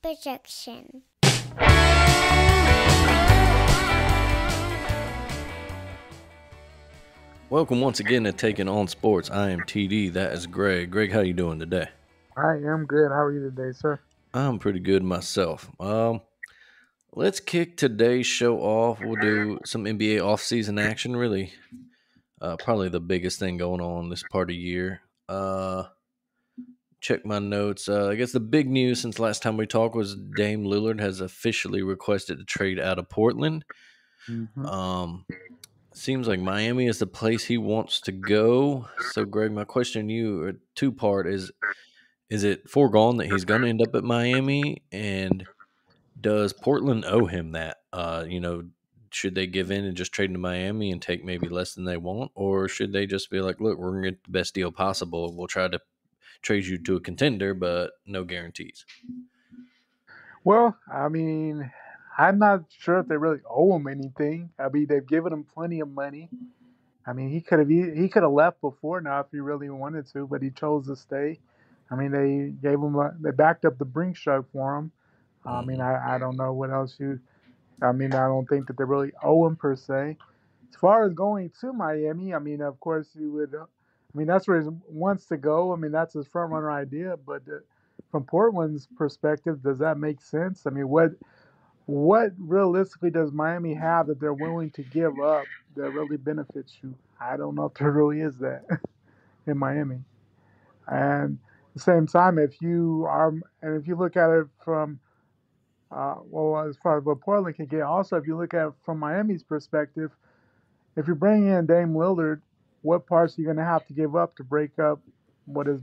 projection. Welcome once again to Taking On Sports. I am TD. That is Greg. Greg, how you doing today? I am good. How are you today, sir? I'm pretty good myself. Let's kick today's show off. We'll do some NBA offseason action. Really, probably the biggest thing going on this part of the year. Check my notes. I guess the big news since last time we talked was Dame Lillard has officially requested to trade out of Portland. Mm-hmm. Seems like Miami is the place he wants to go. So, Greg, my question to you, two-part, is it foregone that he's going to end up at Miami? And does Portland owe him that? Should they give in and just trade to Miami and take maybe less than they want? Or should they just be like, look, we're going to get the best deal possible. We'll try to trade you to a contender, but no guarantees. Well, I mean, I'm not sure if they really owe him anything. I mean, they've given him plenty of money. I mean, he could have left before now if he really wanted to, but he chose to stay. I mean, they backed up the brink shark for him. I mean, I don't know what else I don't think that they really owe him per se. As far as going to Miami, I mean, of course you would. I mean, that's where he wants to go. I mean, that's his front runner idea. But from Portland's perspective, does that make sense? I mean, what realistically does Miami have that they're willing to give up that really benefits you? I don't know if there really is that in Miami. And at the same time, if you look at it from as far as what Portland can get, also if you look at it from Miami's perspective, if you bring in Dame Lillard, what parts are you going to have to give up to break up are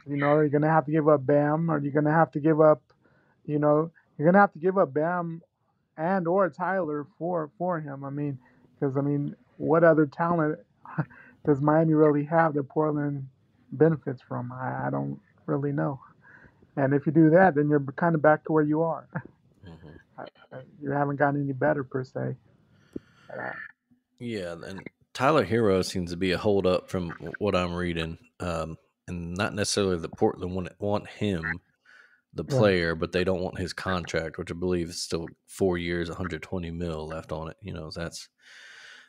you going to have to give up Bam? Are you going to have to give up, you're going to have to give up Bam and or Tyler for him. I mean, because, what other talent does Miami really have that Portland benefits from? I don't really know. And if you do that, then you're kind of back to where you are. You haven't gotten any better, per se. Yeah, and Tyler Hero seems to be a holdup from what I'm reading, and not necessarily the Portland want him, the player, but they don't want his contract, which I believe is still 4 years, 120 mil left on it.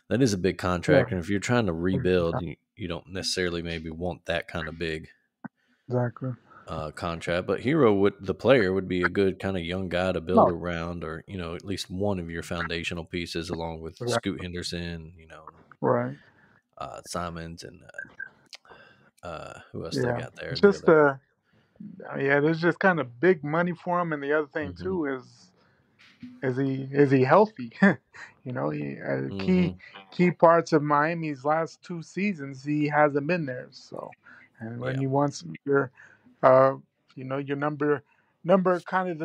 That is a big contract, and if you're trying to rebuild, you don't necessarily maybe want that kind of big contract. But the player would be a good kind of young guy to build around, or at least one of your foundational pieces, along with Scoot Henderson, Simons, and who else they got there? It's just there's just kind of big money for him, and the other thing too is he healthy? Key parts of Miami's last 2 seasons, he hasn't been there. So, and when he wants your kind of the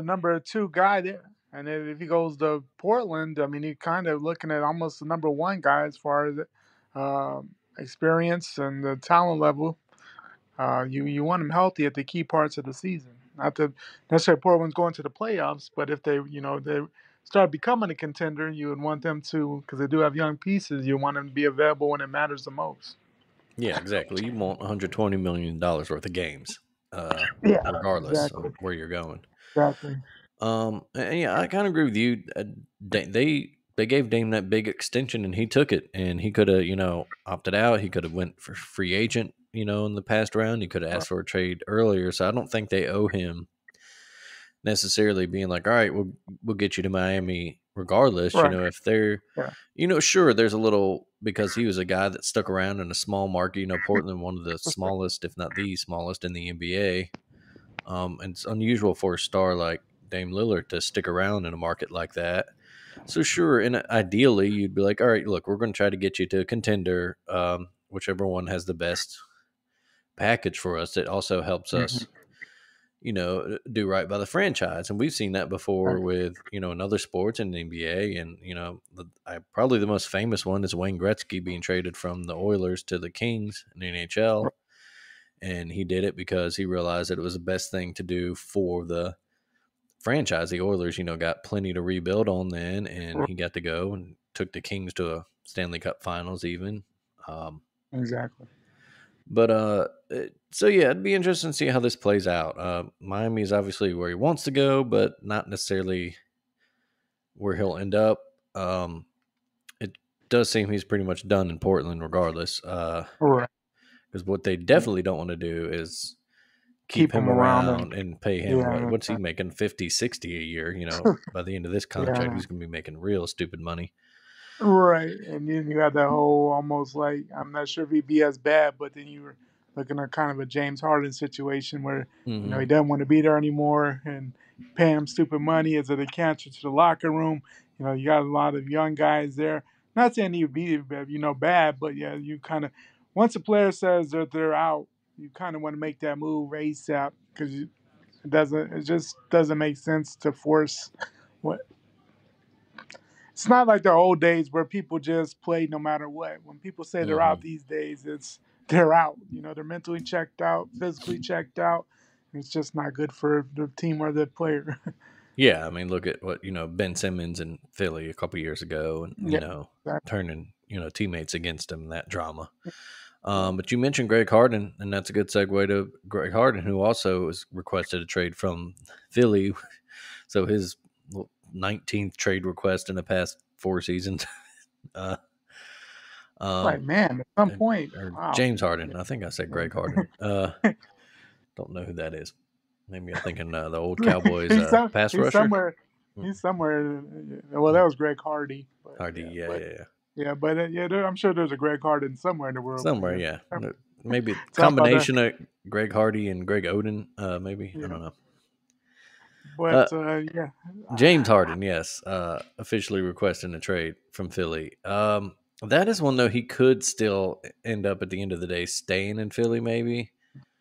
number 2 guy there, and if he goes to Portland, I mean, he's kind of looking at almost the number 1 guy as far as experience and the talent level. You want him healthy at the key parts of the season. Not that necessarily Portland's going to the playoffs, but if they start becoming a contender, you would want them to, because they do have young pieces, you want them to be available when it matters the most. Yeah, exactly. You want $120 million worth of games, regardless of where you're going. Exactly. And I kind of agree with you. They gave Dame that big extension, and he took it, and he could have, opted out. He could have went for free agent, in the past round. He could have asked for a trade earlier. So I don't think they owe him necessarily being like, all right, we'll get you to Miami regardless. If they're, sure, there's a little, because he was a guy that stuck around in a small market. Portland, one of the smallest, if not the smallest in the NBA. And it's unusual for a star like Dame Lillard to stick around in a market like that. So sure, and ideally you'd be like, all right, look, we're going to try to get you to a contender, whichever one has the best package for us. It also helps us, do right by the franchise. And we've seen that before with, in other sports in the NBA. And, probably the most famous one is Wayne Gretzky being traded from the Oilers to the Kings in the NHL. And he did it because he realized that it was the best thing to do for the franchise. The Oilers, got plenty to rebuild on then, and he got to go and took the Kings to a Stanley Cup Finals even. Exactly. But so yeah, it'd be interesting to see how this plays out. Miami is obviously where he wants to go, but not necessarily where he'll end up. It does seem he's pretty much done in Portland, regardless. Right. Because what they Yeah. definitely don't want to do is keep Keep him him around and around and pay him yeah, what's he making 50, 60 a year. By the end of this contract, yeah. he's going to be making real stupid money. Right, and then you got that whole almost like I'm not sure if he'd be as bad, but then you were looking at kind of a James Harden situation where he Hmm. doesn't want to be there anymore and paying him stupid money. Is it a cancer to the locker room? You got a lot of young guys there. Not saying he'd be bad, but yeah, you kind of once a player says that they're out, you kind of want to make that move ASAP because it just doesn't make sense to force what it's not like the old days where people just played no matter what. When people say they're Hmm. out these days, it's they're out. They're mentally checked out, physically checked out. It's just not good for the team or the player. Yeah, I mean, look at what Ben Simmons in Philly a couple years ago, and Yeah, turning teammates against him, that drama. yeah. But you mentioned Greg Harden, and that's a good segue to Greg Harden, who also was requested a trade from Philly. So his 19th trade request in the past 4 seasons. uh, Like um, man, at some point, or wow. James Harden. I think I said Greg Harden. Don't know who that is. Maybe I'm thinking the old Cowboys pass He's rusher. somewhere. He's somewhere. Well, that was Greg Hardy, but Hardy, yeah, yeah, yeah. I'm sure there's a Greg Harden somewhere in the world. But Somewhere, yeah, yeah. Maybe a something about that. combination of Greg Hardy and Greg Oden. Maybe I Yeah, don't know. Uh, but yeah, James Harden, yes, officially requesting a trade from Philly. That is one though he could still end up at the end of the day staying in Philly. Maybe.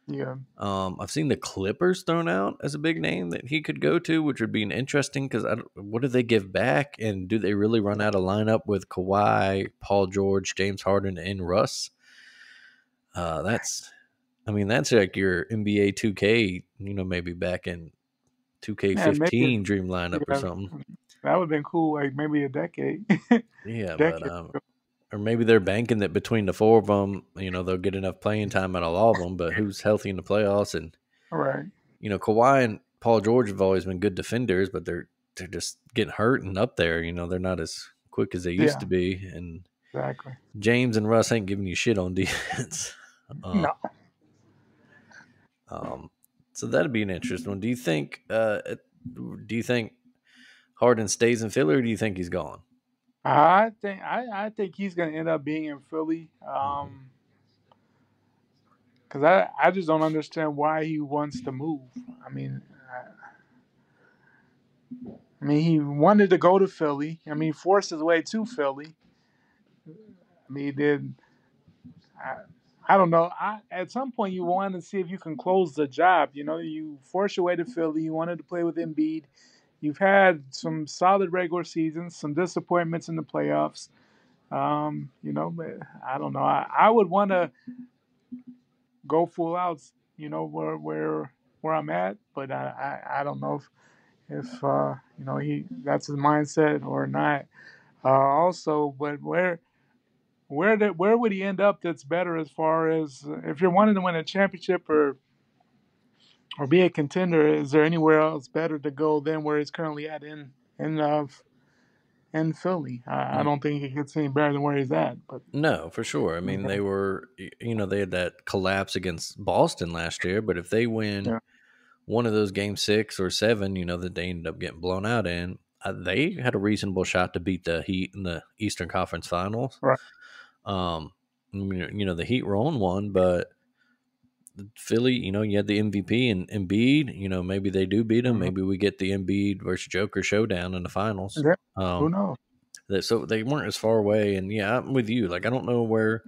yeah. I've seen the Clippers thrown out as a big name that he could go to, which would be an interesting because what do they give back, and do they really run out of lineup with Kawhi, Paul George, James Harden, and Russ? I mean, that's like your NBA 2K, maybe back in Yeah, maybe 2K15 dream lineup or yeah, something. that would have been cool. Like maybe a decade, Yeah, but decade. or maybe they're banking that between the four of them, they'll get enough playing time out of all of them. But who's healthy in the playoffs? And All right. Kawhi and Paul George have always been good defenders, but they're just getting hurt and up there. They're not as quick as they used to Yeah, be. And exactly. James and Russ ain't giving you shit on defense. uh, No, um, so that'd be an interesting one. Do you think Harden stays in Philly, or do you think he's gone? I think he's gonna end up being in Philly. Hmm. Because I just don't understand why he wants to move. I mean, he wanted to go to Philly. He forced his way to Philly. He did. I, I don't know. At some point, you want to see if you can close the job. You force your way to Philly. You wanted to play with Embiid. You've had some solid regular seasons, some disappointments in the playoffs. But I don't know. I would want to go full out. Where I'm at, but I don't know if he that's his mindset or not. Also, but where would he end up that's better as far as if you're wanting to win a championship or be a contender? Is there anywhere else better to go than where he's currently at in Philly? I don't think it gets any better than where he's at. But No, for sure. I mean, yeah, they had that collapse against Boston last year, but if they win yeah, one of those game 6 or 7, that they ended up getting blown out in, they had a reasonable shot to beat the Heat in the Eastern Conference Finals. right, The Heat were on one, but Philly, you had the MVP and Embiid. Maybe they do beat them. hmm Maybe we get the Embiid versus Joker showdown in the finals. yeah. Who Um, knows? so they weren't as far away. And yeah, I'm with you. Like, I don't know where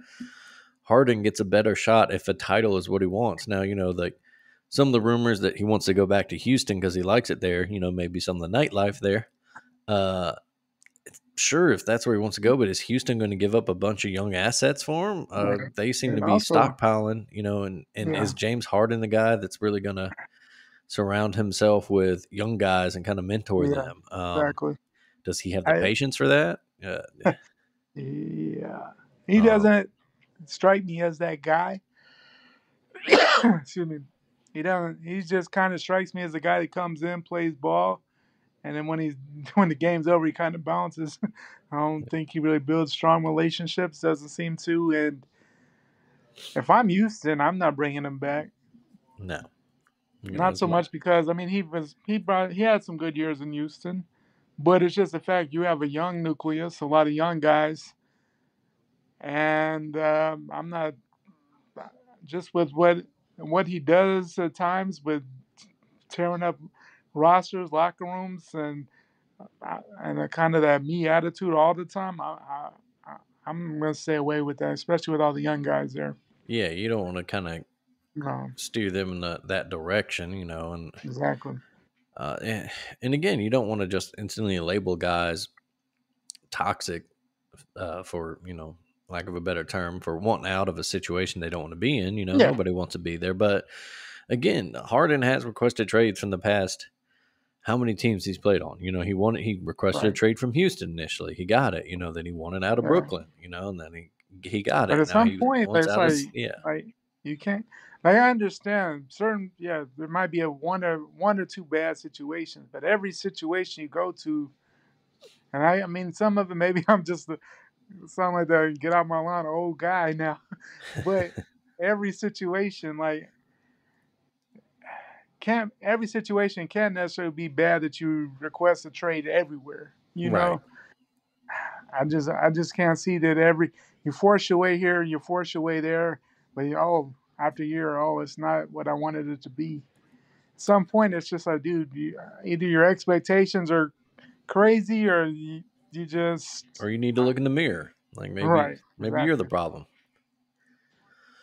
Harden gets a better shot if a title is what he wants. Now, like some of the rumors that he wants to go back to Houston because he likes it there. Maybe some of the nightlife there. Uh, sure, if that's where he wants to go, but is Houston going to give up a bunch of young assets for him? Right. They seem to And be also, stockpiling, and yeah, is James Harden the guy that's really going to surround himself with young guys and kind of mentor yeah, them? exactly. Does he have the I patience for that? yeah, he Um, doesn't strike me as that guy. Excuse me. He doesn't. He just kind of strikes me as a guy that comes in, plays ball, and then when he's when the game's over, he kind of bounces. I don't think he really builds strong relationships. Doesn't seem to. And if I'm Houston, I'm not bringing him back. No, Not it's so my much because I mean he had some good years in Houston, but it's just the fact you have a young nucleus, a lot of young guys, and I'm not just with what he does at times with tearing up rosters, locker rooms, and a kind of that me attitude all the time. I'm gonna stay away with that, especially with all the young guys there. yeah. You don't want to kind of No, steer them in that direction, and exactly. and again, you don't want to just instantly label guys toxic for lack of a better term, for wanting out of a situation they don't want to be in. Yeah, Nobody wants to be there, but again, Harden has requested trades from the past. How many teams he's played on? He requested a right. trade from Houston initially. He got it. Then he wanted out of Yeah. Brooklyn. And then he got But it. at Now some he point, wants it's out his yeah. like you can't. Like I understand certain, yeah, there might be a one or two bad situations, but every situation you go to, and I mean, some of it maybe I'm just sound like the get out my line, old guy now, but every situation like can't every situation can't necessarily be bad that you request a trade everywhere. Right. I just can't see that every you force your way here, you force your way there, but after a year, it's not what I wanted it to be. At some point, it's just like, dude, either your expectations are crazy or you just Or you need to look in the mirror. Like maybe right, maybe you're the exactly, problem.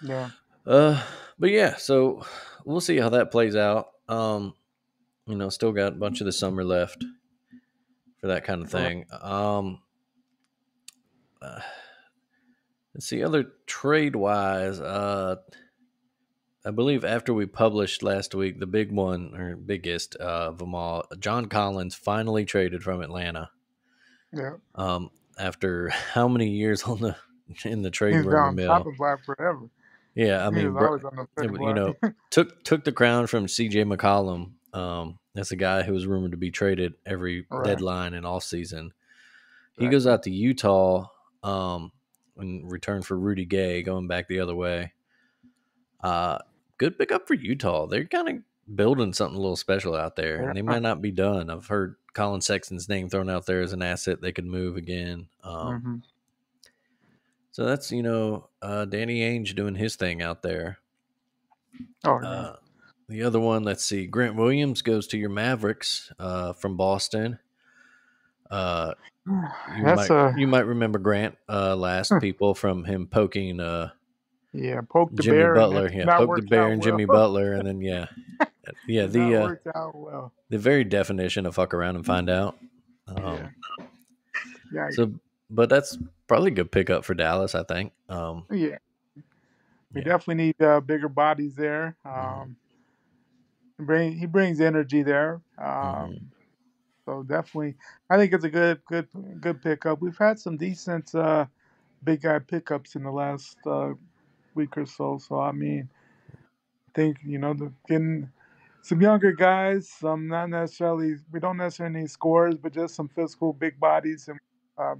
yeah, Uh, but yeah, so we'll see how that plays out. Still got a bunch of the summer left for that kind of right, thing. Uh, let's see, other trade wise. I believe after we published last week, the big one or biggest of them all, John Collins finally traded from Atlanta. yeah. After how many years on the in the trade He's been rumor on mill? chopping block forever. Yeah, I He mean, was always on the trade block. took the crown from C.J. McCollum. That's a guy who was rumored to be traded every Right. deadline and off season. He goes Exactly. out to Utah in return for Rudy Gay, going back the other way. Uh, Good pickup for Utah. They're kind of building something a little special out there, and they Yeah. might not be done. I've heard Colin Sexton's name thrown out there as an asset they could move again. Mm-hmm. So that's Danny Ainge doing his thing out there. Oh yeah. Uh, the other one, let's see, Grant Williams goes to your Mavericks from Boston. You That's might a you might remember Grant last people from him poking yeah. Poke the Jimmy bear, and that Butler. did Yeah, not poke the work bear out and well. Jimmy Butler, and then yeah, Did not work out well. the very definition of fuck around and find out. Yeah. Yeah. So, but that's probably a good pickup for Dallas, I think. Yeah. We Yeah. definitely need bigger bodies there. Mm-hmm. He brings energy there. Mm-hmm. So definitely, I think it's a good pickup. We've had some decent big guy pickups in the last week or so. So I mean, I think getting some younger guys, some not necessarily. We don't necessarily need scores, but just some physical big bodies, and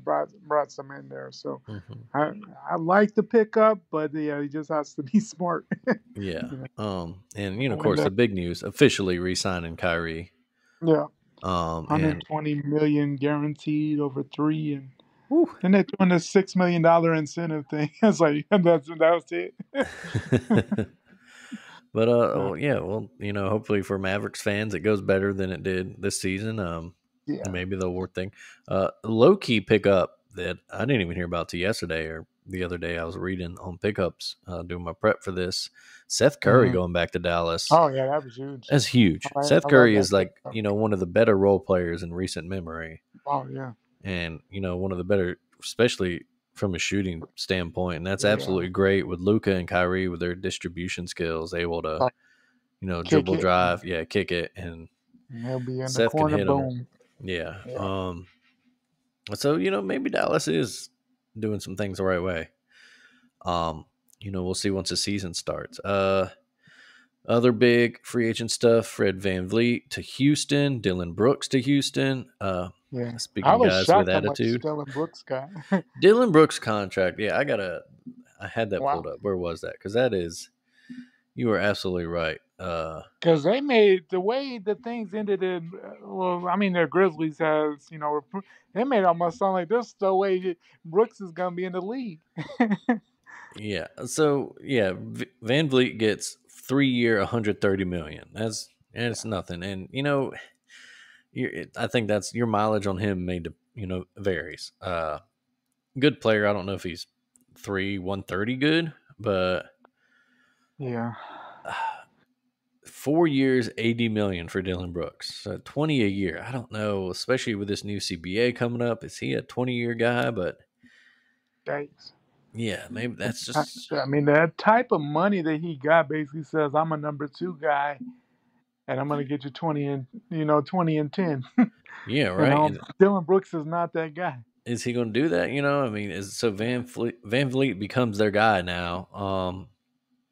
brought some in there. So Mm-hmm. I I like the pickup, but yeah, he just has to be smart. Yeah. You know, And of when course, the big news officially re-signing Kyrie. yeah, And 120 million guaranteed over 3, and whew. then they're doing a $6 million incentive thing. It's like that was it. But Yeah, yeah, well, hopefully for Mavericks fans, it goes better than it did this season. And yeah. maybe they'll work thing. Low key pickup that I didn't even hear about till yesterday or the other day. I was reading on pickups, doing my prep for this. Seth Curry Hmm. going back to Dallas. Oh yeah, that was huge. That's huge. Seth I love Curry that is like pickup. one of the better role players in recent memory, Oh yeah, and one of the better, especially from a shooting standpoint. And that's yeah. absolutely great with Luca and Kyrie with their distribution skills, able to Like, kick dribble it. drive, yeah, kick it, and And he'll be in the Seth can corner. hit them. Boom. Yeah. Yeah. So maybe Dallas is doing some things the right way. We'll see once the season starts. Other big free agent stuff: Fred VanVleet to Houston, Dylan Brooks to Houston. Yeah, I Speaking was guys with shocked how much attitude, Dylan Brooks got. Dylan Brooks contract. Yeah, I had that pulled Wow, up. Where was that? Because that is, you are absolutely right. because they made the way the things ended in. Well, I mean, the Grizzlies has they made it almost sound like this is the way Brooks is gonna be in the league. Yeah. So yeah, Van Vliet gets 3 year, 130 million. That's Yeah, nothing. And I think that's your mileage on him made to varies. Good player. I don't know if he's 130 good, but yeah, 4 years, 80 million for Dylan Brooks. So 20 a year. I don't know, especially with this new CBA coming up. Is he a 20-year guy? But thanks. yeah, maybe that's just I mean, that type of money that he got basically says I'm a number two guy, and I'm gonna get you 20 and 10. yeah, right. And Dylan Brooks is not that guy, is he going to do that? I mean, is so Van Vliet becomes their guy now.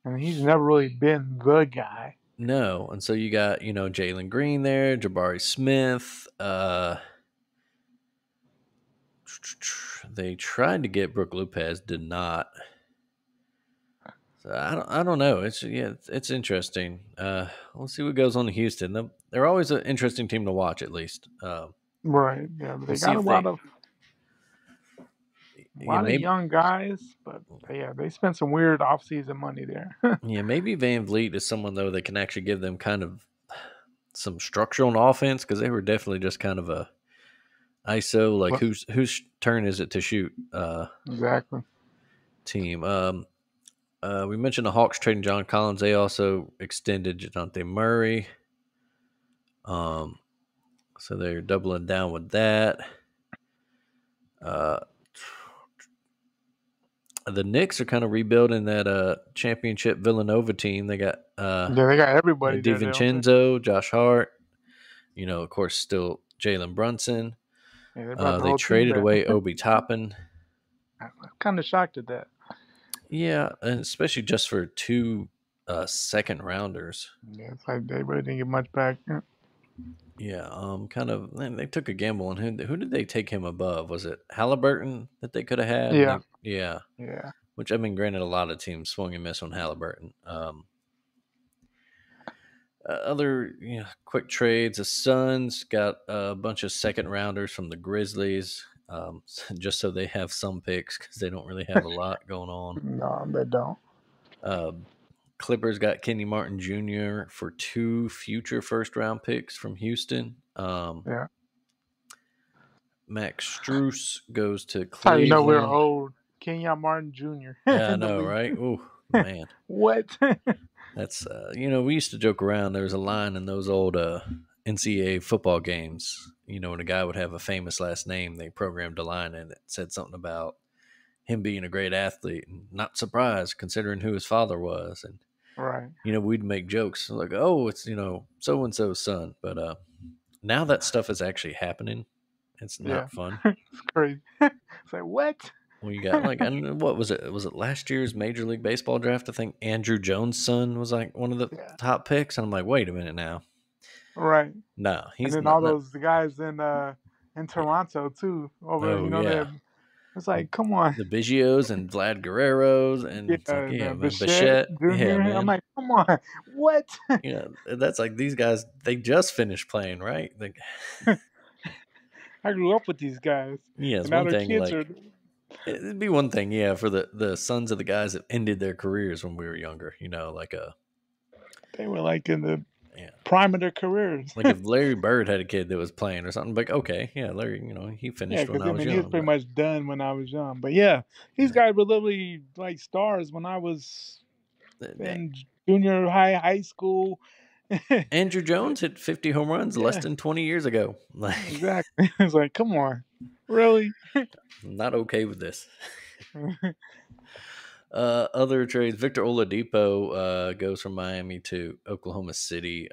and he's never really been the guy. No, and so you got Jalen Green there, Jabari Smith. They tried to get Brook Lopez, did not. So I don't know. It's interesting. We'll see what goes on in Houston. They're always an interesting team to watch. At least Right? Yeah, but we'll they see got a if they. lot of Yeah, maybe. young guys, but yeah, they spent some weird offseason money there. Yeah, maybe Van Vliet is someone though that can actually give them kind of some structure on offense because they were definitely just kind of a ISO like But whose turn is it to shoot exactly. team. We mentioned the Hawks trading John Collins. They also extended Dejounte Murray. So they're doubling down with that. Uh, the Knicks are kind of rebuilding that championship Villanova team. They got Yeah, they got everybody there, don't they? DiVincenzo, Josh Hart. Of course, still Jalen Brunson. Yeah, they brought the They whole team traded back. away Obi Toppin. I'm kind of shocked at that. Yeah, and especially just for two second rounders. Yeah, it's like they really didn't get much back. Yeah. Yeah, kind of. They took a gamble on who did they take him above? Was it Halliburton that they could have had? And Yeah. yeah, Yeah. which I mean, granted, a lot of teams swung and missed on Halliburton. Other quick trades: the Suns got a bunch of second rounders from the Grizzlies, just so they have some picks because they don't really have a lot going on. No, they don't. Uh, Clippers got Kenny Martin Jr. for 2 future first round picks from Houston. Yeah. Max Struess goes to That's how you know we're Cleveland. old. Kenyon Martin Jr. Yeah, I in the know, league. right? Oh man, What? that's we used to joke around. There was a line in those old NCAA football games. When a guy would have a famous last name, they programmed a line and it said something about him being a great athlete and not surprised considering who his father was. And Right. we'd make jokes like, "Oh, it's so and so's son," but now that stuff is actually happening. It's Yeah. not fun. It's crazy. It's like what? Well, you got like, I don't know, what was it? Was it last year's Major League Baseball draft? I think Andrew Jones' son was like one of the Yeah. top picks. And I'm like, wait a minute now. Right. No, And he's then not. all those guys in Toronto too. Over Oh yeah, it's like come on. the Biggios and Vlad Guerreros, Yeah, and it's like, and yeah, man, Bichette Bichette, yeah, Jr. I'm man, like, come on, what? that's like these guys. They just finished playing, right? Like, I grew up with these guys, yeah, and it's now one their thing. kids Like, are. it'd be one thing, yeah, for the sons of the guys that ended their careers when we were younger. They were like in the Yeah. prime of their careers. Like if Larry Bird had a kid that was playing or something, like okay, yeah, Larry, he Yeah, finished when because I I was mean he was young, pretty but much done when I was young. But yeah, these yeah. guys were literally like stars when I was The- in junior high, high school. Andrew Jones hit 50 home runs less Yeah, than 20 years ago. Like, exactly. It's like, come on, really? I'm not okay with this. Other trades: Victor Oladipo goes from Miami to Oklahoma City.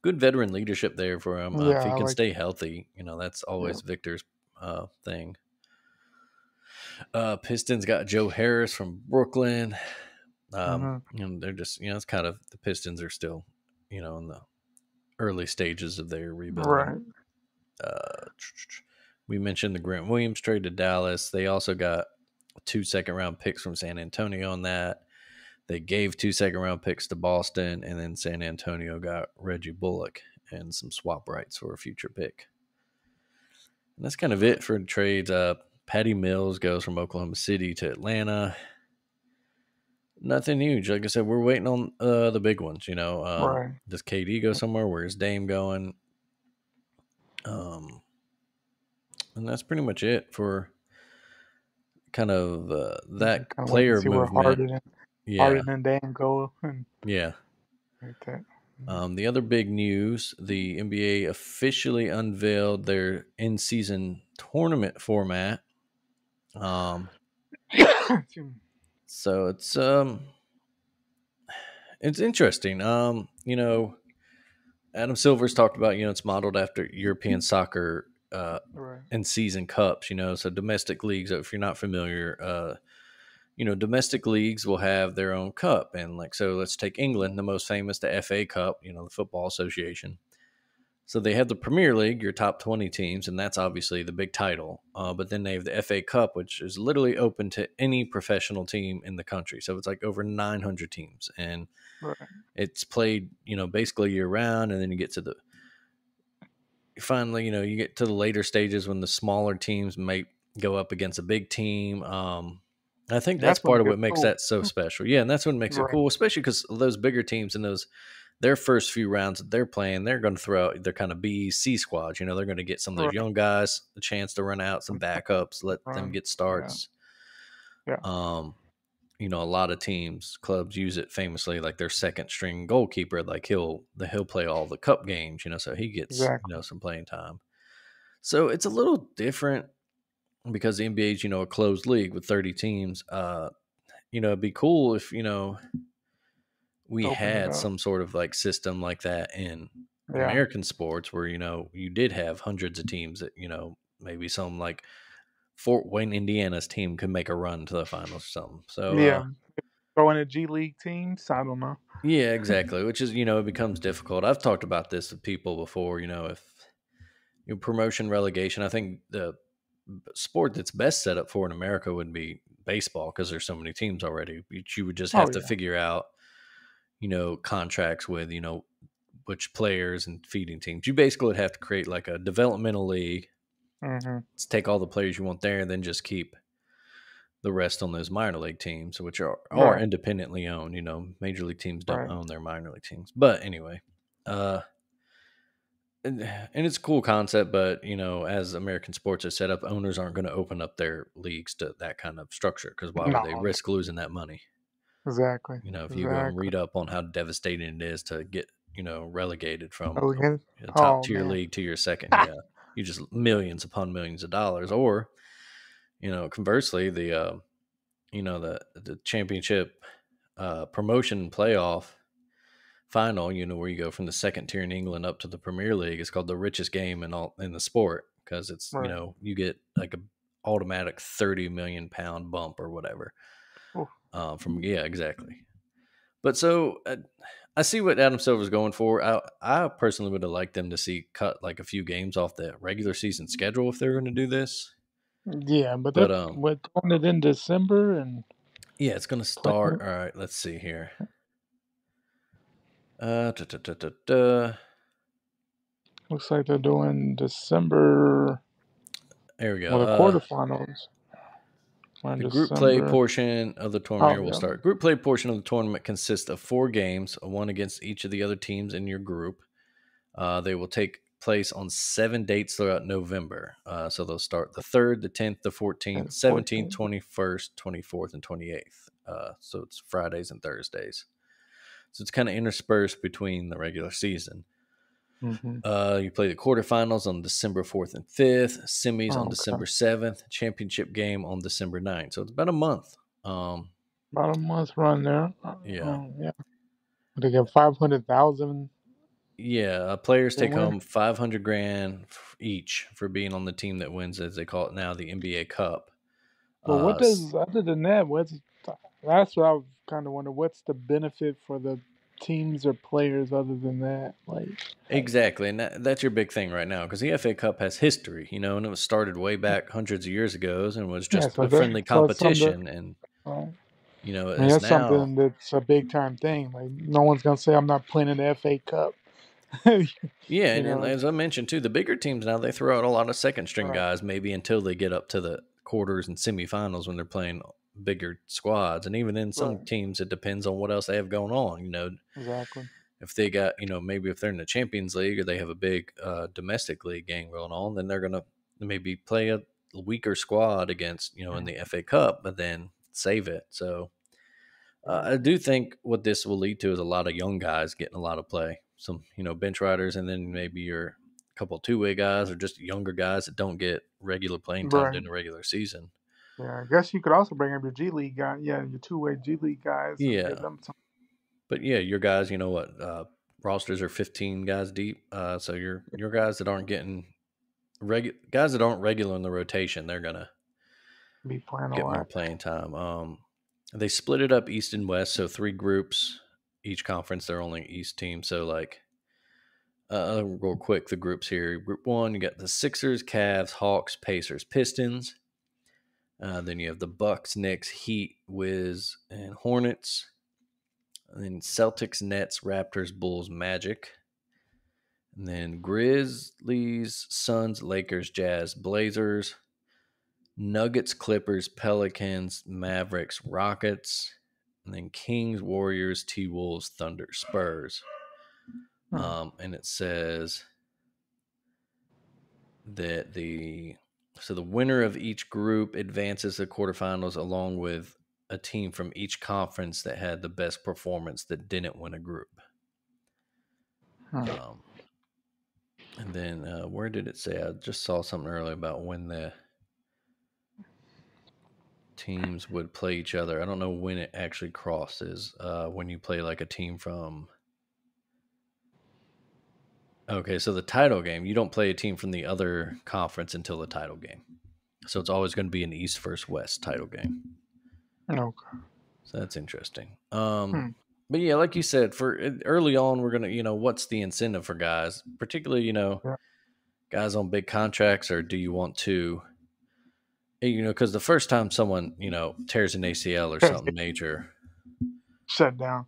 Good veteran leadership there for him. If Yeah, he I can like. stay healthy, that's Yeah, always Victor's thing. Pistons got Joe Harris from Brooklyn. They're just, it's kind of, the Pistons are still, in the early stages of their rebuilding. Right. We mentioned the Grant Williams trade to Dallas. They also got 2 second-round picks from San Antonio on that. They gave 2 second-round picks to Boston, and then San Antonio got Reggie Bullock and some swap rights for a future pick. And that's kind of it for trades. Patty Mills goes from Oklahoma City to Atlanta. Nothing huge. Like I said, we're waiting on the big ones. Right. Does KD go somewhere? Where's Dame going? And that's pretty much it for kind of that Kind of wait to player see where movement. Yeah, Harden and Dame go and yeah. like that. The other big news: the NBA officially unveiled their in-season tournament format. So it's interesting. Adam Silver's talked about, it's modeled after European soccer Right. and season cups, so domestic leagues, if you're not familiar, domestic leagues will have their own cup. And so let's take England, the most famous, the FA Cup, the Football Association. So they have the Premier League, your top 20 teams, and that's obviously the big title. But then they have the FA Cup, which is literally open to any professional team in the country. So it's like over 900 teams. And Right. it's played, basically year round. And then you get to finally, you get to the later stages when the smaller teams may go up against a big team. I think that's part of what makes that so special. Yeah, and that's what makes it cool, especially because those bigger teams and their first few rounds that they're playing, they're going to throw out their kind of B, C squads. They're going to get some of those young guys a chance to run out, some backups, let them get starts. Yeah. A lot of clubs use it famously, like their second string goalkeeper, like he'll play all the cup games, so he gets some playing time. So it's a little different because the NBA is, a closed league with 30 teams. It'd be cool if, we had some sort of like system like that in American sports where, you did have hundreds of teams that, maybe some like Fort Wayne, Indiana's team could make a run to the finals or something. So, throwing a G League teams, I don't know. Yeah, exactly. Which is, it becomes difficult. I've talked about this with people before, if promotion relegation, I think the sport that's best set up for in America would be baseball because there's so many teams already. You would just have to figure out, contracts with, which players and feeding teams. You basically would have to create like a developmental league. Let's take all the players you want there and then just keep the rest on those minor league teams, which are independently owned. Major league teams don't own their minor league teams. But anyway, and it's a cool concept, but as American sports are set up, owners aren't going to open up their leagues to that kind of structure because why would they risk losing that money? Exactly. If you go and read up on how devastating it is to get, relegated from a top tier league to your second, you just millions upon millions of dollars. Or, conversely, the championship promotion playoff final, where you go from the second tier in England up to the Premier League, is called the richest game in the sport because it's you get like a automatic 30 million pound bump or whatever. Exactly. But so I see what Adam Silver's going for. I personally would have liked them to cut like a few games off the regular season schedule if they were going to do this. Yeah, but we're doing it in December and it's going to start. All right, let's see here. Looks like they're doing December. There we go. Well, the quarterfinals. The group play portion of the tournament will start. Group play portion of the tournament consists of 4 games, one against each of the other teams in your group. They will take place on 7 dates throughout November. So they'll start the 3rd, the 10th, the 14th, 17th, 21st, 24th, and 28th. So it's Fridays and Thursdays. So it's kind of interspersed between the regular season. You play the quarterfinals on December 4th and 5th, semis on December 7th, championship game on December 9th. So it's about a month. About a month run there. Yeah. They get 500,000. Yeah, players take home $500,000 each for being on the team that wins, as they call it now, the NBA Cup. But what does other than that? That's what I kind of wonder. What's the benefit for the teams or players other than that? Exactly, and that's your big thing right now because the FA Cup has history, and it was started way back hundreds of years ago, and was Yeah, just a friendly so it's something. competition, and Right. I mean, it's that's now. something that's a big time thing. Like, no one's gonna say I'm not playing in the FA Cup. you Yeah, and know, as I mentioned too, the bigger teams now they throw out a lot of second string right, guys, maybe until they get up to the quarters and semifinals when they're playing bigger squads, and even in some right, teams, it depends on what else they have going on. exactly. If they got, maybe if they're in the Champions League or they have a big domestic league game going on, then they're gonna maybe play a weaker squad against, in Yeah, the FA Cup, but then save it. So right. I do think what this will lead to is a lot of young guys getting a lot of play. Some, bench riders, and then maybe your couple two-way guys or just younger guys that don't get regular playing time Right. during the regular season. Yeah, I guess you could also bring up your G League guy. Yeah, your two-way G League guys and give Yeah. them some. But yeah, your guys, you know what? Rosters are 15 guys deep. So your guys that aren't getting guys that aren't regular in the rotation, they're gonna Be playing a get more lot. playing time. They split it up East and West, so three groups. Each conference, they're only East team. So like, real quick, the groups here. Group one, you got the Sixers, Cavs, Hawks, Pacers, Pistons. Then you have the Bucks, Knicks, Heat, Wiz, and Hornets. And then Celtics, Nets, Raptors, Bulls, Magic. And then Grizzlies, Suns, Lakers, Jazz, Blazers, Nuggets, Clippers, Pelicans, Mavericks, Rockets, and then Kings, Warriors, T Wolves, Thunder, Spurs. Hmm. And it says that the winner of each group advances to quarterfinals along with a team from each conference that had the best performance that didn't win a group. Hmm. Um, and then where did it say? I just saw something earlier about when the teams would play each other. I don't know when it actually crosses. When you play like a team from. Okay, so the title game, you don't play a team from the other conference until the title game. So it's always going to be an East versus West title game. Okay. So that's interesting. Hmm. But yeah, like you said, for early on, we're gonna, what's the incentive for guys, particularly, Yeah. guys on big contracts, or do you want to, because the first time someone, tears an ACL or Yes, something major, shut down.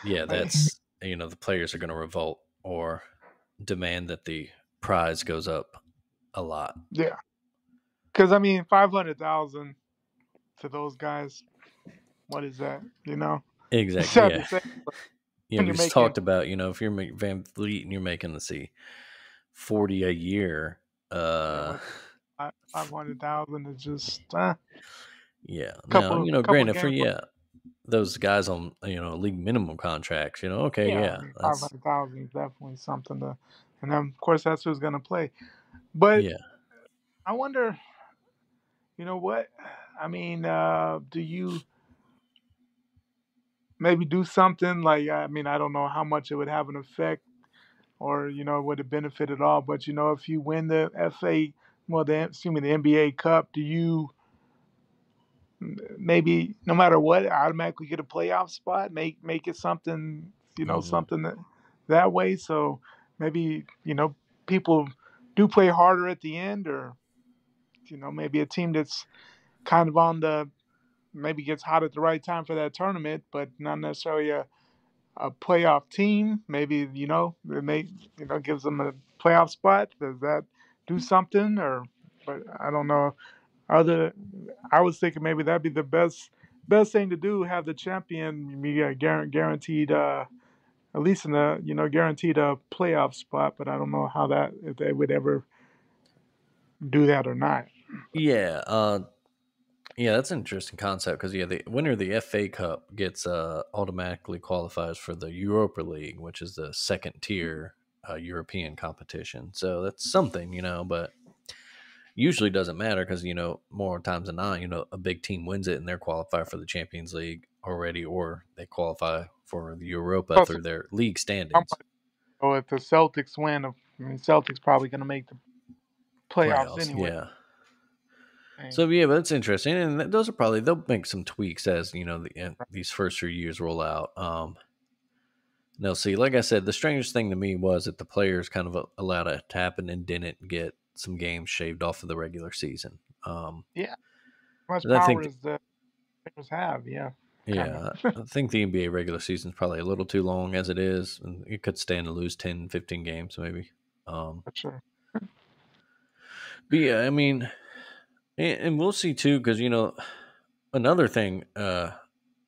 yeah, Like, that's, the players are going to revolt or demand that the prize goes up a lot. yeah, because I mean, 500,000 to those guys. What is that? It's Exactly. sad Yeah. to say Yeah. when you're We just making talked about, if you're Van Vliet and you're making, let's see, 40 a year, what 500,000 is just yeah. Now, couple granted for games. those guys on league minimum contracts, okay, Yeah, I yeah, mean, five that's hundred thousand is definitely something to, and then of course that's who's going to play. But yeah. I wonder, what? I mean, do you maybe do something like? I mean, I don't know how much it would have an effect, or would it benefit at all? But if you win the FA, well, excuse me, the NBA Cup, do you maybe no matter what automatically get a playoff spot? Make it something, Hmm. something that way. So maybe people do play harder at the end, or maybe a team that's kind of on the maybe gets hot at the right time for that tournament, but not necessarily a playoff team. Maybe it may gives them a playoff spot. Does that do something? Or but I don't know. Other, I was thinking maybe that'd be the best thing to do. Have the champion be guaranteed at least in the guaranteed a playoff spot. But I don't know how that if they would ever do that or not. Yeah. Yeah, that's an interesting concept because the winner of the FA Cup gets automatically qualifies for the Europa League, which is the second tier European competition. So that's something, but usually doesn't matter because more times than not, a big team wins it and they're qualified for the Champions League already, or they qualify for the Europa Also, through their league I'm standings, like, oh, if the Celtics win, I mean, Celtics probably going to make the playoffs playoffs. anyway. Yeah, Dang. So yeah, but that's interesting, and those are probably they'll make some tweaks as these first few years roll out. And they'll see. Like I said, the strangest thing to me was that the players kind of allowed it to happen and didn't get some games shaved off of the regular season. Yeah. How much But I power think, does the players have? Yeah. Kind yeah, of. I think the NBA regular season is probably a little too long as it is, and it could stand to lose 10, 15 games maybe. For sure. But yeah, I mean, and we'll see too, because another thing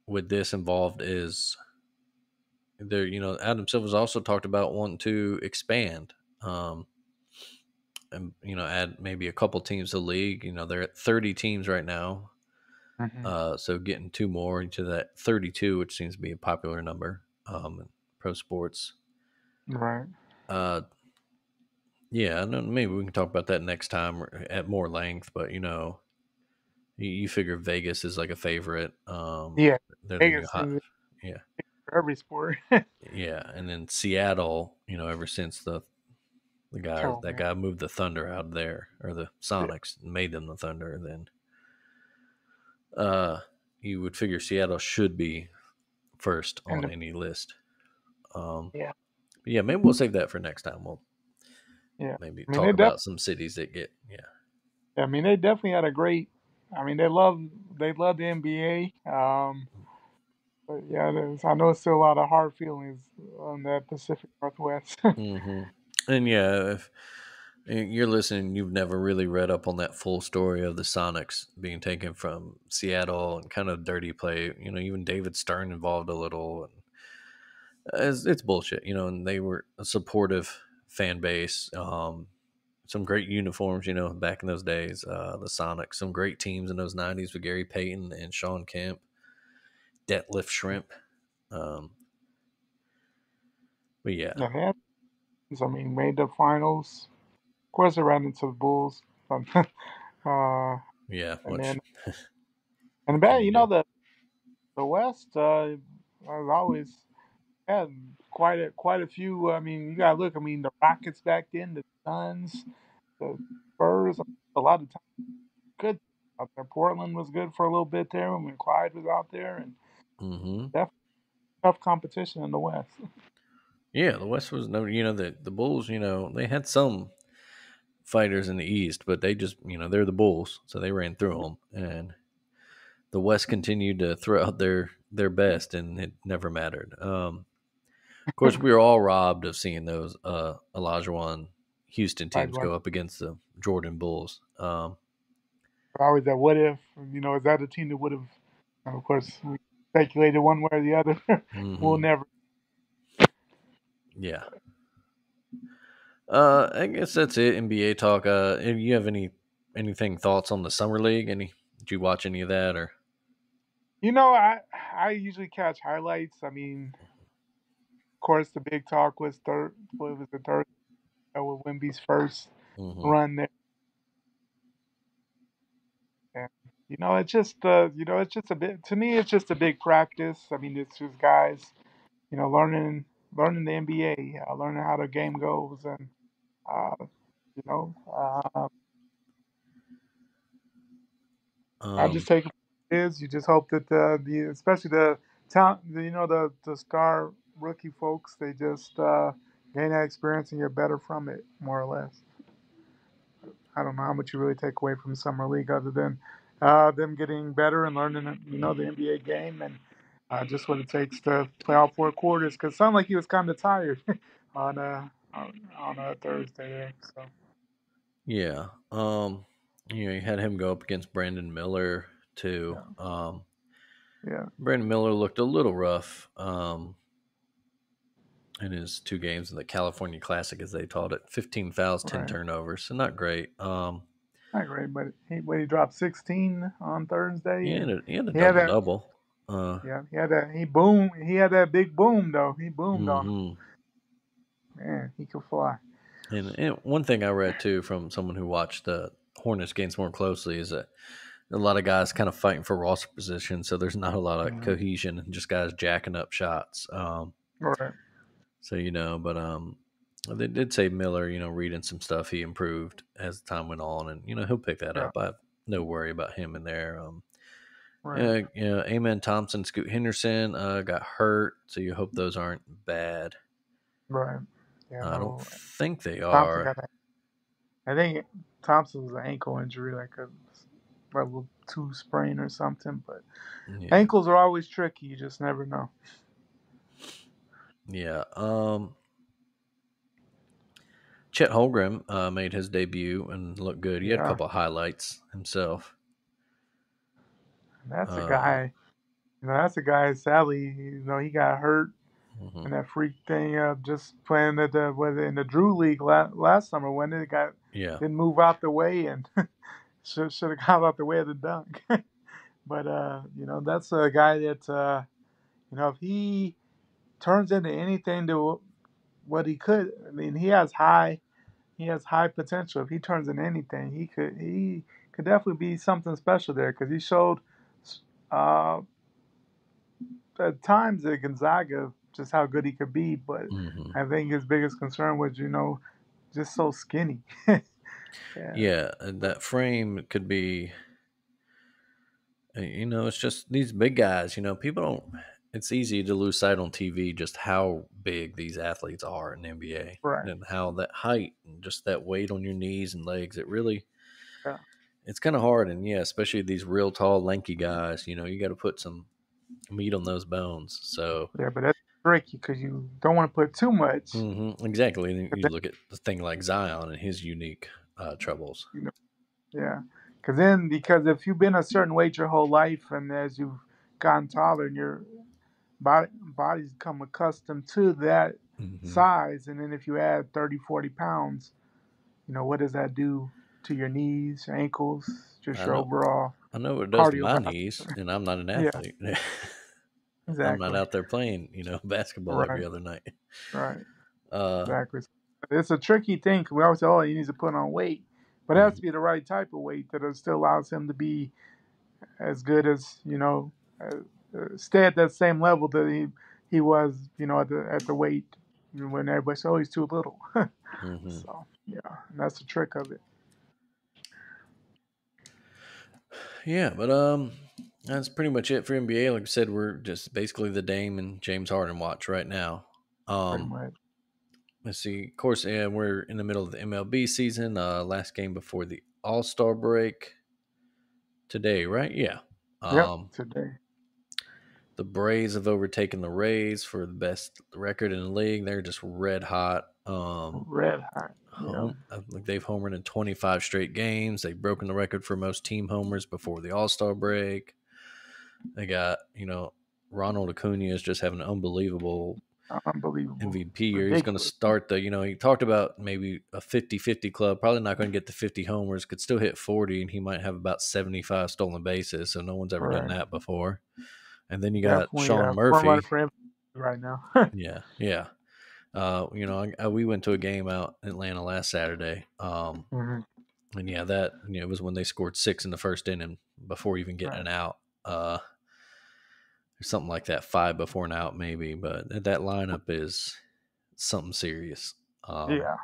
with this involved is there. Adam Silver's also talked about wanting to expand, and add maybe a couple teams to the league. They're at 30 teams right now, Hmm. so getting two more into that 32, which seems to be a popular number in pro sports. Right. Uh, yeah, I know maybe we can talk about that next time at more length, but you figure Vegas is like a favorite. Yeah. They're the new Vegas hot. is Yeah. for every sport. Yeah, and then Seattle, ever since Oh that man. guy moved the Thunder out of there, or the Yeah. Sonics and made them the Thunder, then uh you would figure Seattle should be first And on any list. Um yeah. but yeah, maybe we'll save that for next time. We'll Yeah. maybe I mean, they talk definitely. about some cities that get I mean, they definitely had a great. I mean, they love the NBA. But yeah, I know it's still a lot of hard feelings on that Pacific Northwest. hmm And yeah, if you're listening, you've never really read up on that full story of the Sonics being taken from Seattle and kind of dirty play. Even David Stern involved a little, and it's bullshit. And they were a supportive fan base. Some great uniforms, back in those days. The Sonics, some great teams in those '90s with Gary Payton and Sean Kemp, Detlef Shrimp. Um, but yeah, Yeah, they had, I mean, made the finals. Of course, they ran into the Bulls. uh, yeah. and then Which and can then you do? the West has always had quite a few. I mean, you gotta look. I mean, the Rockets back then, the Suns, the Spurs. A lot of times good out there. Portland was good for a little bit there when Clyde was out there, and hmm definitely tough competition in the West. Yeah, the West was no. The Bulls. They had some fighters in the East, but they just they're the Bulls, so they ran through them, and the West continued to throw out their best, and it never mattered. Of course, we were all robbed of seeing those Olajuwon Houston Like, teams go up against the Jordan Bulls. always that what if, is that a team that would have, and of course, we speculated one way or the other. We'll hmm never. Yeah. I guess that's it. NBA talk. If you have anything thoughts on the summer league? Did you watch any of that or? I usually catch highlights. I mean, of course, the big talk was third. What was the third? With Wimby's first hmm run there. And, it's just a bit. To me, it's just a big practice. I mean, it's just guys, learning the NBA, learning how the game goes, and uh, you know, uh, I just Um. take it as it is. You just hope that especially the talent, the star rookie folks, they just gain that experience and get better from it, more or less. I don't know how much you really take away from summer league other than them getting better and learning, the NBA game and just what it takes to play all four quarters. Because it sounded like he was kind of tired on a Thursday there. So Yeah. You had him go up against Brandon Miller too. yeah, yeah, Brandon Miller looked a little rough. In his two games in the California Classic, as they called it. 15 fouls, 10 right. turnovers, so not great. Not great, but he dropped 16 on Thursday, and He had a he had double that. double. Yeah, he had that. He boomed. He had that big boom though. He boomed on him. hmm Man, he could fly. and one thing I read too from someone who watched the Hornets games more closely is that a lot of guys kind of fighting for roster position, so there's not a lot of Hmm. cohesion and just guys jacking up shots. Right. So but they did say Miller, reading some stuff, he improved as time went on, and he'll pick that Yeah. up. no worry about him in there. Right. Amen Thompson, Scoot Henderson got hurt, so you hope those aren't bad. Right. Yeah. I don't No. think they Thompson are. got. I think Thompson's an ankle injury, like a level 2 sprain or something. But Yeah, ankles are always tricky. You just never know. yeah. Chet Holmgren made his debut and looked good. He had a Yeah. couple of highlights himself. That's a Uh, guy. That's a guy. Sadly, he got hurt mhm. in that freak thing. Just playing at the whether in the Drew League last summer when it got Yeah. didn't move out the way and should have got out the way of the dunk. But that's a guy that if he turns into anything to what he could, I mean, he has high potential. If he turns into anything, he could definitely be something special there because he showed uh, at times at Gonzaga just how good he could be. But Hmm. I think his biggest concern was just so skinny. Yeah, Yeah, that frame could be. It's just these big guys. People don't. It's easy to lose sight on TV just how big these athletes are in the NBA right. and how that height and just that weight on your knees and legs. Yeah, It's kind of hard. And yeah, especially these real tall, lanky guys. You got to put some meat on those bones. So yeah, but that's tricky because you don't want to put too much. exactly. And 'Cause you then, look at the thing like Zion and his unique troubles. you know, yeah, because if you've been a certain weight your whole life, and as you've gotten taller and your body's become accustomed to that Hmm. size, and then if you add 30, 40 pounds, what does that do to your knees, your ankles, just I your know. overall I know what it does to my knees, cardiovascular? and I'm not an Yeah, athlete. I'm not exactly. out there playing, basketball every Right, other night. right, Uh, exactly. It's a tricky thing 'cause we always say, oh, he needs to put on weight, but it has mhm. to be the right type of weight that still allows him to be as good as stay at that same level that he was at the weight when everybody said, oh, he's too little. Mhm. So yeah, and that's the trick of it. Yeah, but that's pretty much it for NBA. Like I said, we're just basically the Dame and James Harden watch right now. Pretty Um, much. let's see. Of course, yeah, we're in the middle of the MLB season. Last game before the All Star break today, right? Yeah. Yep. Um, Today. the Braves have overtaken the Rays for the best record in the league. They're just red hot. Red hot. Yeah. I think they've homered in 25 straight games. They've broken the record for most team homers before the All Star break. They got, Ronald Acuna is just having an unbelievable Unbelievable. MVP year. He's going to Ridiculous. start he talked about maybe a 50-50 club, probably not going to get the 50 homers, could still hit 40, and he might have about 75 stolen bases. So no one's ever done Right. that before. And then you got Definitely Sean front runner Murphy. for him right now. Yeah, yeah. We went to a game out in Atlanta last Saturday. Hmm. And yeah, that it was when they scored 6 in the first inning before even getting Right. an out. Something like that, 5 before an out maybe. But that lineup is something serious. Yeah.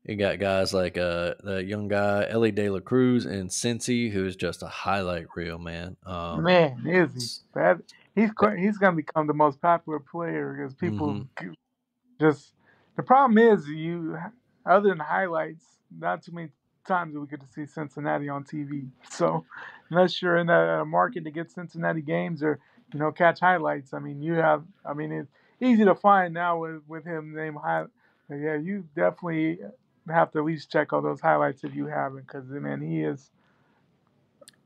You got guys like the young guy Ellie De La Cruz and Cincy, who's just a highlight reel, man. Man, is he? s- That that, he's gonna become the most popular player because people mhm. just the problem is other than highlights, not too many times do we get to see Cincinnati on TV. So unless you're in a market to get Cincinnati games or catch highlights, I mean it's easy to find now with him named high. Yeah, you definitely have to at least check all those highlights if you haven't, because man, he is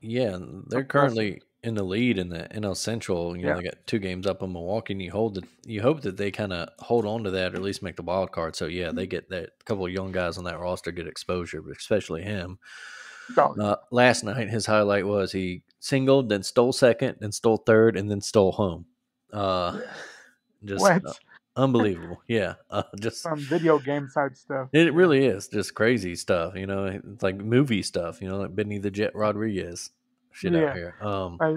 Yeah, and they're impressive. currently in the lead in the NL Central. Yeah, They got 2 games up on Milwaukee, and you hope that they kind of hold on to that or at least make the wild card. So yeah, they get that a couple of young guys on that roster get exposure, but especially him. oh Last night, his highlight was he singled, then stole second, then stole third, and then stole home. Uh, yeah. just What? unbelievable. Yeah, just Some video game type stuff. it Yeah. really is just crazy stuff. It's like movie stuff. Like Benny the Jet Rodriguez shit out Yeah. here. Like,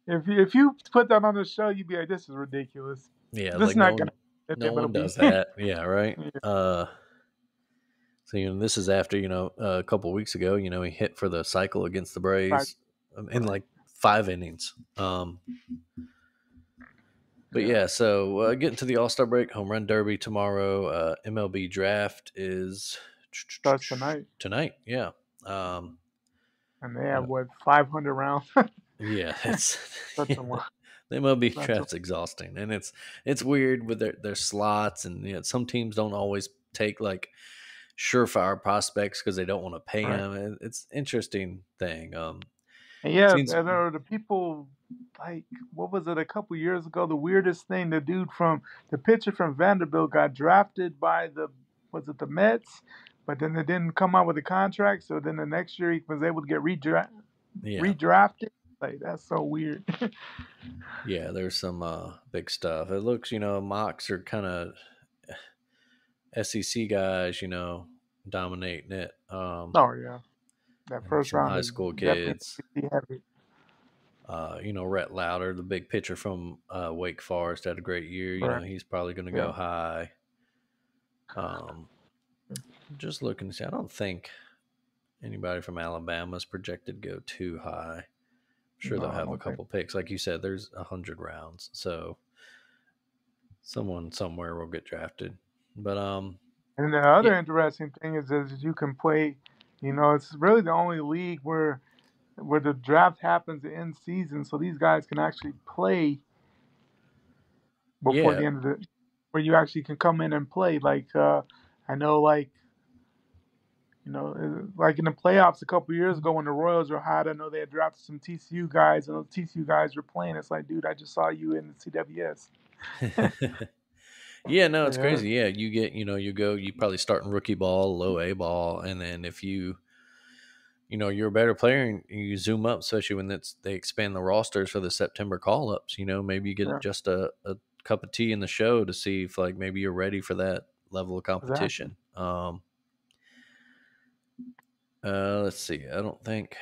if you put that on the show, you'd be like, "This is ridiculous. Yeah, it's This is like no not gonna one be no one does MLB." that. Yeah, right. Yeah. So, this is after, a couple of weeks ago, he hit for the cycle against the Right. Braves in Right. like 5 innings. But Yeah. yeah, so getting to the All-Star break, home run derby tomorrow. MLB draft is Starts tonight, tonight. Yeah. Um, and they you have know, what 500 rounds. yeah, it's That's a lot. the MLB That's a draft's exhausting, and it's weird with their slots, and some teams don't always take like surefire prospects because they don't want to pay right. them. It's interesting thing. And yeah, Seems there are the people like what was it a couple years ago? The weirdest thing, the pitcher from Vanderbilt got drafted by the was it the Mets, but then they didn't come out with a contract. So then the next year he was able to get yeah, redrafted. Like that's so weird. yeah. There's some big stuff. It looks, mocks are kind of SEC guys, dominating it. Oh yeah, that And first some round high is school definitely kids. heavy. Rhett Lauder, the big pitcher from Wake Forest, had a great year. Right. He's probably going to go Yeah. high. Just looking to see. I don't think anybody from Alabama is projected to go too high. I'm sure No, they'll I have a don't think. couple picks. Like you said, there's 100 rounds, so someone somewhere will get drafted. But And the yeah, other interesting thing is you can play. It's really the only league where the draft happens in season, so these guys can actually play before yeah, the end of the, where you actually can come in and play. Like I know, like in the playoffs a couple years ago when the Royals were hot, I know they had drafted some TCU guys, and those TCU guys were playing. It's like, dude, I just saw you in the CWS. yeah. No, it's Yeah, crazy. Yeah, you get, you probably start in rookie ball, low A ball, and then if you're a better player and you zoom up, especially when they expand the rosters for the September call ups. Maybe you get yeah, just a cup of tea in the show to see if like maybe you're ready for that level of exactly. competition. Let's see. I don't think.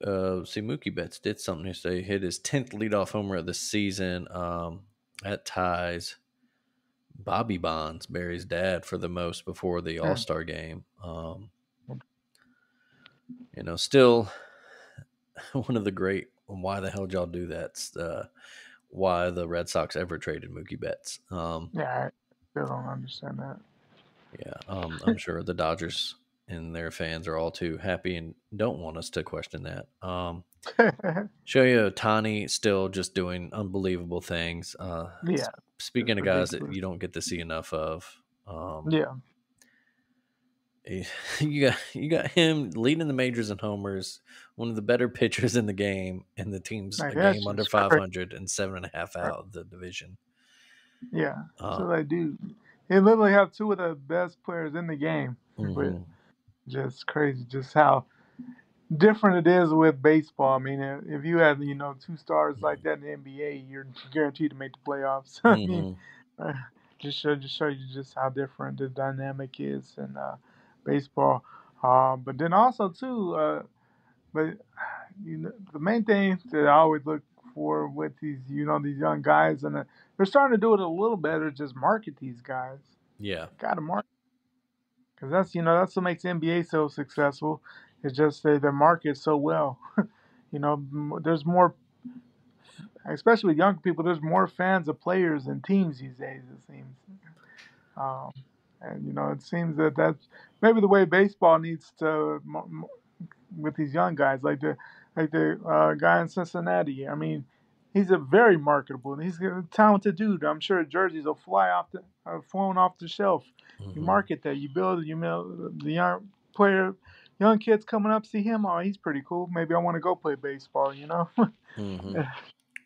See, Mookie Betts did something yesterday. Hit his 10th leadoff homer of the season. That ties Bobby Bonds, Barry's dad, for the most before the All Yeah. Star game. Still one of the great. Why the hell did y'all do that? Why the Red Sox ever traded Mookie Betts? Yeah, I still don't understand that. Yeah, I'm sure the Dodgers and their fans are all too happy and don't want us to question that. Shohei Ohtani still just doing unbelievable things. Yeah, it's Speaking of guys that ridiculous. you don't get to see enough of, Yeah, you got him leading the majors in homers, one of the better pitchers in the game, and the team's like a that's game under just crazy. 500 and 7.5 Right? out of the division. Yeah, Uh, so like, dude, they literally have two of the best players in the game, but hmm just crazy, just how different it is with baseball. I mean, if you had two stars like that in the NBA, you're guaranteed to make the playoffs. I mean, hmm uh, just show you just how different the dynamic is in baseball. But then also too, but the main thing that I always look for with these young guys, and they're starting to do it a little better, just market these guys. Yeah, Got to market because that's what makes the NBA so successful. It's just they market so well. There's more, especially with young people. There's more fans of players and teams these days. It seems, um, and it seems that that's maybe the way baseball needs to with these young guys, like the guy in Cincinnati. I mean, he's a very marketable. He's a talented dude. I'm sure jerseys will flown off the shelf. You hmm market that. You build. The young kids coming up see him. Oh, he's pretty cool. Maybe I want to go play baseball. hmm You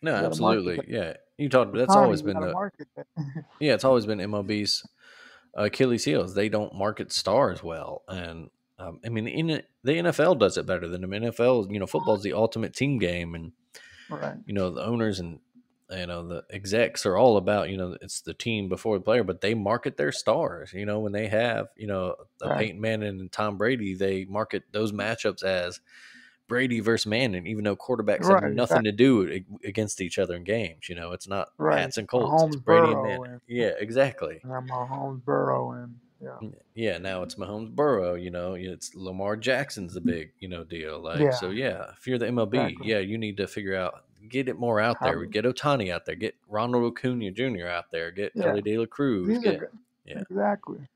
No, got to market absolutely. that Yeah, you talked. That's economy. always You been got to the market that. yeah. It's always been MLB's Achilles heels. They don't market stars well, and I mean, the NFL does it better than them. NFL, football is the ultimate team game, and Right. the owners and the execs are all about it's the team before the player, but they market their stars. When they have a Right. Peyton Manning and Tom Brady, they market those matchups as Brady versus Manning, even though quarterbacks have Right, nothing to do against each other in games. It's not right. Pats and Colts; it's Mahomes Brady and Burrow Manning. Yeah, exactly. and Mahomes Burrow and yeah. Yeah, now it's Mahomes Burrow. It's Lamar Jackson's the big deal. Like, Yeah, so yeah, if you're the MLB, exactly. yeah, you need to figure out, get it more out there. How, Get Otani out there. Get Ronald Acuna Jr. out there. Get yeah, Ellie De La Cruz. these are Get good. yeah. Exactly.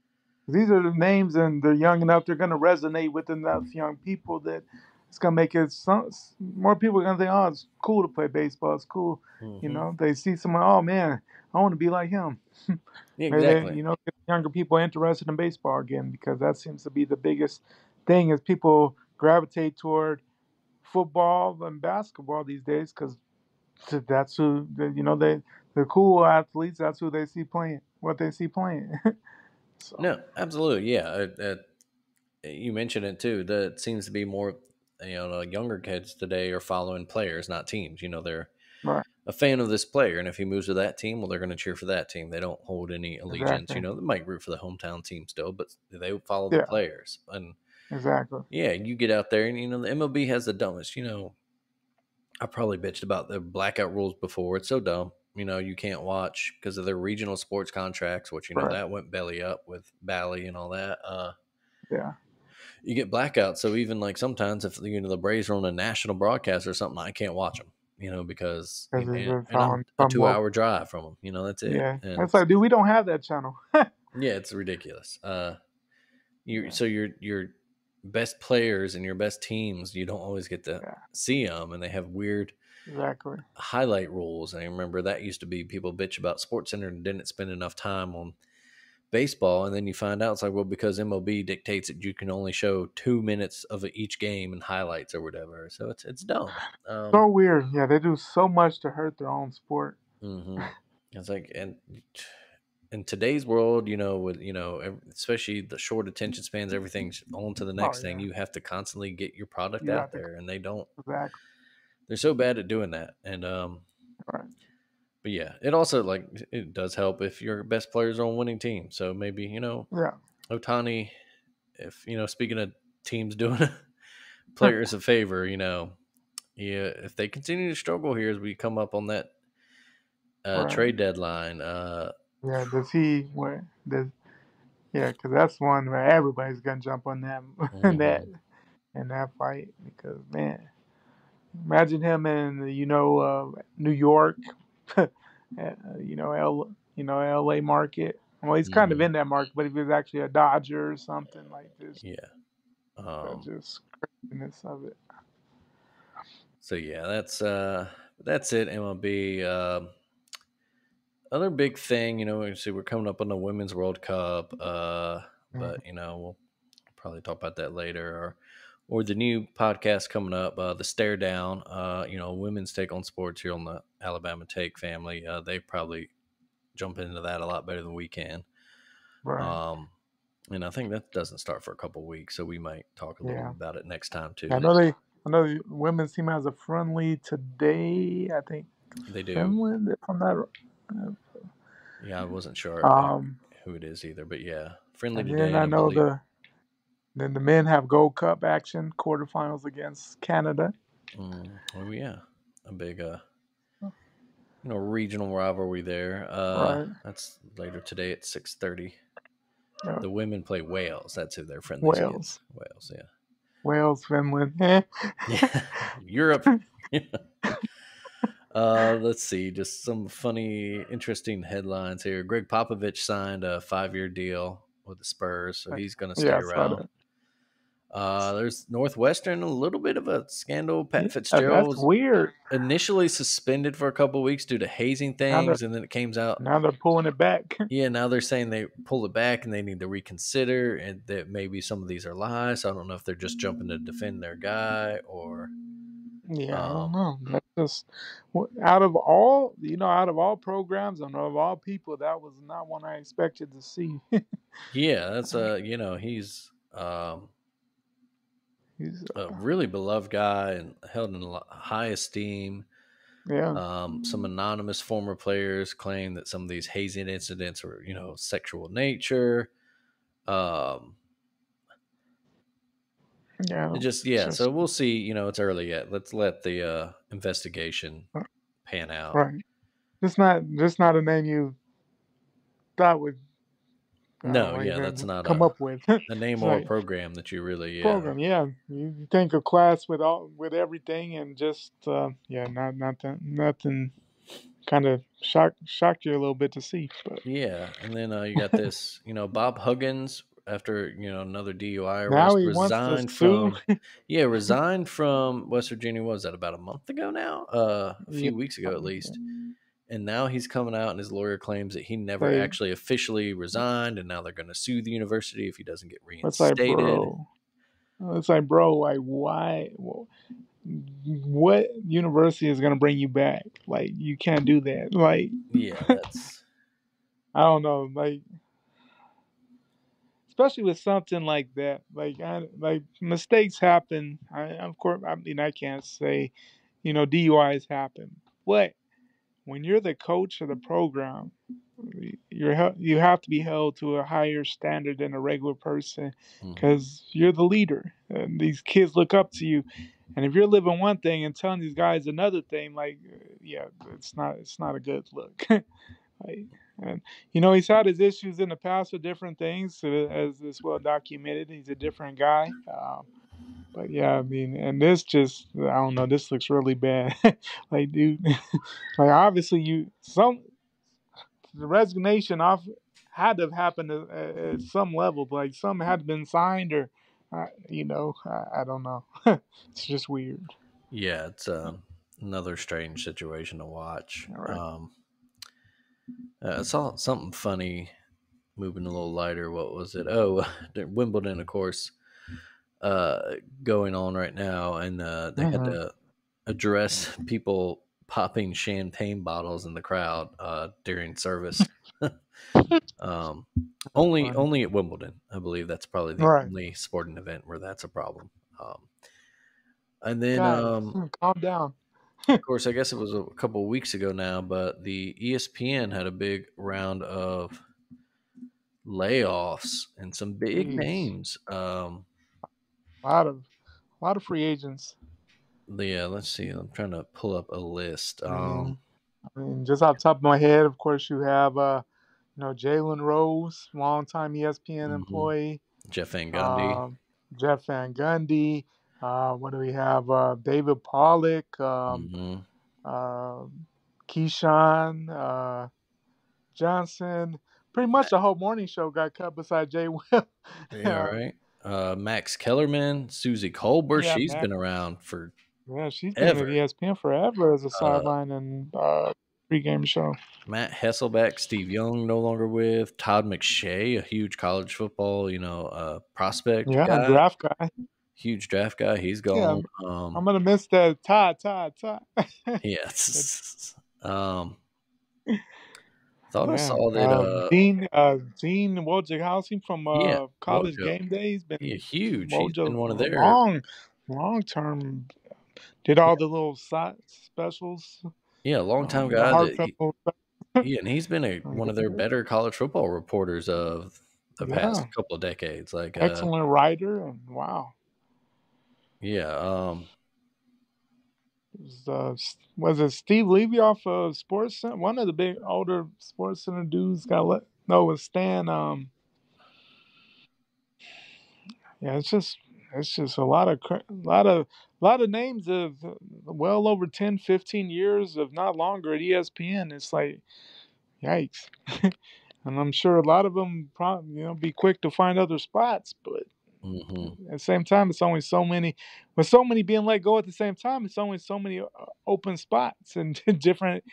These are the names, and they're young enough. They're going to resonate with enough young people that it's going to make it more people are going to think, oh, it's cool to play baseball. It's cool. Hmm. They see someone, oh man, I want to be like him. Yeah, Maybe they, exactly. get younger people interested in baseball again, because that seems to be the biggest thing is people gravitate toward football and basketball these days because that's who, the cool athletes. That's who they see playing, what they see playing. So, No, absolutely. Yeah. You mentioned it too. That seems to be more, younger kids today are following players, not teams. They're right, a fan of this player, and if he moves to that team, well, they're going to cheer for that team. They don't hold any allegiance. exactly. They might root for the hometown team still, but they follow the Yeah, players. And exactly. yeah, you get out there, and the MLB has the dumbest. I probably bitched about the blackout rules before. It's so dumb. You can't watch because of their regional sports contracts, which Right. that went belly up with Bally and all that. Yeah. You get blackouts. So even like sometimes if the Braves are on a national broadcast or something, I can't watch them. Because Because it's been and I'm from a from 2 hour drive from them. That's it. yeah. And It's like, dude, we don't have that channel. yeah, it's ridiculous. You Yeah. so your best players and your best teams, you don't always get to Yeah. see them, and they have weird Exactly. highlight rules. And I remember that used to be people bitch about Sports Center and didn't spend enough time on baseball, and then you find out it's like, well, because MLB dictates that you can only show 2 minutes of each game and highlights or whatever, so it's dumb. So weird. Yeah, they do so much to hurt their own sport. Hmm. It's like, and in today's world, with especially the short attention spans, everything's on to the Oh next thing. yeah. You have to constantly get your product You out have to there, and they don't. exactly They're so bad at doing that, and right. but yeah, it also like it does help if your best players are on winning teams. So maybe Yeah. Otani, if speaking of teams doing players a favor, yeah, if they continue to struggle here as we come up on that Right. trade deadline, Yeah. Does he what does yeah, because that's one where everybody's gonna jump on that that mhm, in that fight because man, imagine him in New York, L.A. market. Well, he's kind of mhm, in that market, but if he was actually a Dodger or something like this, yeah. just craziness of it. So yeah, that's it. MLB. Other big thing, we see we're coming up on the Women's World Cup, Mhm. but we'll probably talk about that later, or the new podcast coming up, the Stare Down. Women's take on sports here on the Alabama Take family. They probably jump into that a lot better than we can. Right. Um, and I think that doesn't start for a couple weeks, so we might talk a little Yeah. bit about it next time I too. know they. I know the women's team has a friendly today. I think They do. Finland, if I'm not. Yeah, I wasn't sure Um, who it is either, but yeah, friendly and then today, and I I know believe. the men have Gold Cup action quarterfinals against Canada. Oh yeah, a big regional rivalry there. Right. That's later today at 6:30. Yeah. The women play Wales. That's who they're friendlies Wales. against. Wales, yeah. Wales, Finland. Eh. Yeah, Europe. Let's see, just some funny, interesting headlines here. Greg Popovich signed a 5-year deal with the Spurs, so he's going to stay Yeah, I saw around. that. There's Northwestern, a little bit of a scandal. Pat Yeah, Fitzgerald that's was weird. initially suspended for a couple of weeks due to hazing Now they're things, and then it came out. now they're pulling it back. Yeah, now they're saying they pulled it back and they need to reconsider, and that maybe some of these are lies. So I don't know if they're just jumping to defend their guy or. Yeah, I don't Um, know. That's just out of all programs and of all people, that was not one I expected to see. yeah, that's he's He's, a really beloved guy and held in high esteem. yeah, Some anonymous former players claim that some of these hazing incidents were, sexual nature. Um, Yeah, It just it's yeah. So just we'll see. It's early yet. Let's let the investigation uh, pan out. right. Just not a name you thought would No, like yeah, that's not come up with. a name It's or a like program that you really program, yeah. You think of class with everything, and just yeah, nothing kind of shocked you a little bit to see, but yeah. And then you got this, Bob Huggins after another DUI now arrest he wants to sue. resigned from West Virginia. What was that, about a month ago now? A Yeah, few weeks ago at least. And now he's coming out, and his lawyer claims that he never they actually officially resigned, and now they're going to sue the university if he doesn't get it's like, reinstated. bro, like why? What university is gonna bring you back? Like you can't do that. Like Yeah, that's I don't know, like especially with something like that. Like mistakes happen. Of course, I mean I can't say, DUIs happen, but when you're the coach of the program, you have to be held to a higher standard than a regular person mhm. because you're the leader. And these kids look up to you, and if you're living one thing and telling these guys another thing, like yeah, it's not a good look. Like, and he's had his issues in the past with different things, as is well documented. He's a different guy. But yeah, I mean, and this just, I don't know, this looks really bad. Like, dude, like obviously the resignation off had to have happened at some level. Like some had been signed or, I don't know. It's just weird. Yeah, it's another strange situation to watch. All right. I saw something funny. Moving a little lighter. What was it? Oh, Wimbledon, of course, going on right now, and they had Mm-hmm. to address people popping champagne bottles in the crowd during service. um, only Funny. only at Wimbledon, I believe. That's probably All the right. only sporting event where that's a problem. And then, Guys, calm down. of course, I guess it was a couple of weeks ago now, but the ESPN had a big round of layoffs and some big Jeez. names. A lot of free agents. Yeah, let's see. I'm trying to pull up a list. I mean, just off the top of my head, of course, you have Jalen Rose, longtime ESPN mhm, employee. Jeff Van Gundy. Um, Jeff Van Gundy. What do we have? David Pollock. Hmm. Uh, Keyshawn Johnson. Pretty much the whole morning show got cut beside Jay Will. Yeah, right. Max Kellerman, Susie Colbert. Yeah, She's Matt. been around Yeah, she's been at forever. ESPN forever as a Uh, sideline and pregame show. Matt Hasselbeck, Steve Young, no longer with. Todd McShay, a huge college football, prospect Yeah, guy, draft guy. huge draft guy. He's Yeah, gone. I'm gonna miss that Todd. Yeah. But, um, thought I yeah, saw that. Gene Wojciechowski from Yeah, College Wojo. Game Days Yeah, been huge. He's been Wojo one of their long term. Did all the little side specials, yeah, longtime the guy heartfelt. yeah, and he's been one of their better college football reporters of the past Yeah, couple of decades. Like, excellent writer and wow. yeah, Was it Steve Levy off of Sports Center? One of the big older Sports Center dudes got let. No, it was Stan. Yeah, it's just a lot of names of well over 10, 15 years, if not longer, at ESPN. It's like yikes, and I'm sure a lot of them probably be quick to find other spots, but hmm at the same time, it's only so many. With so many being let go at the same time, it's only so many open spots and different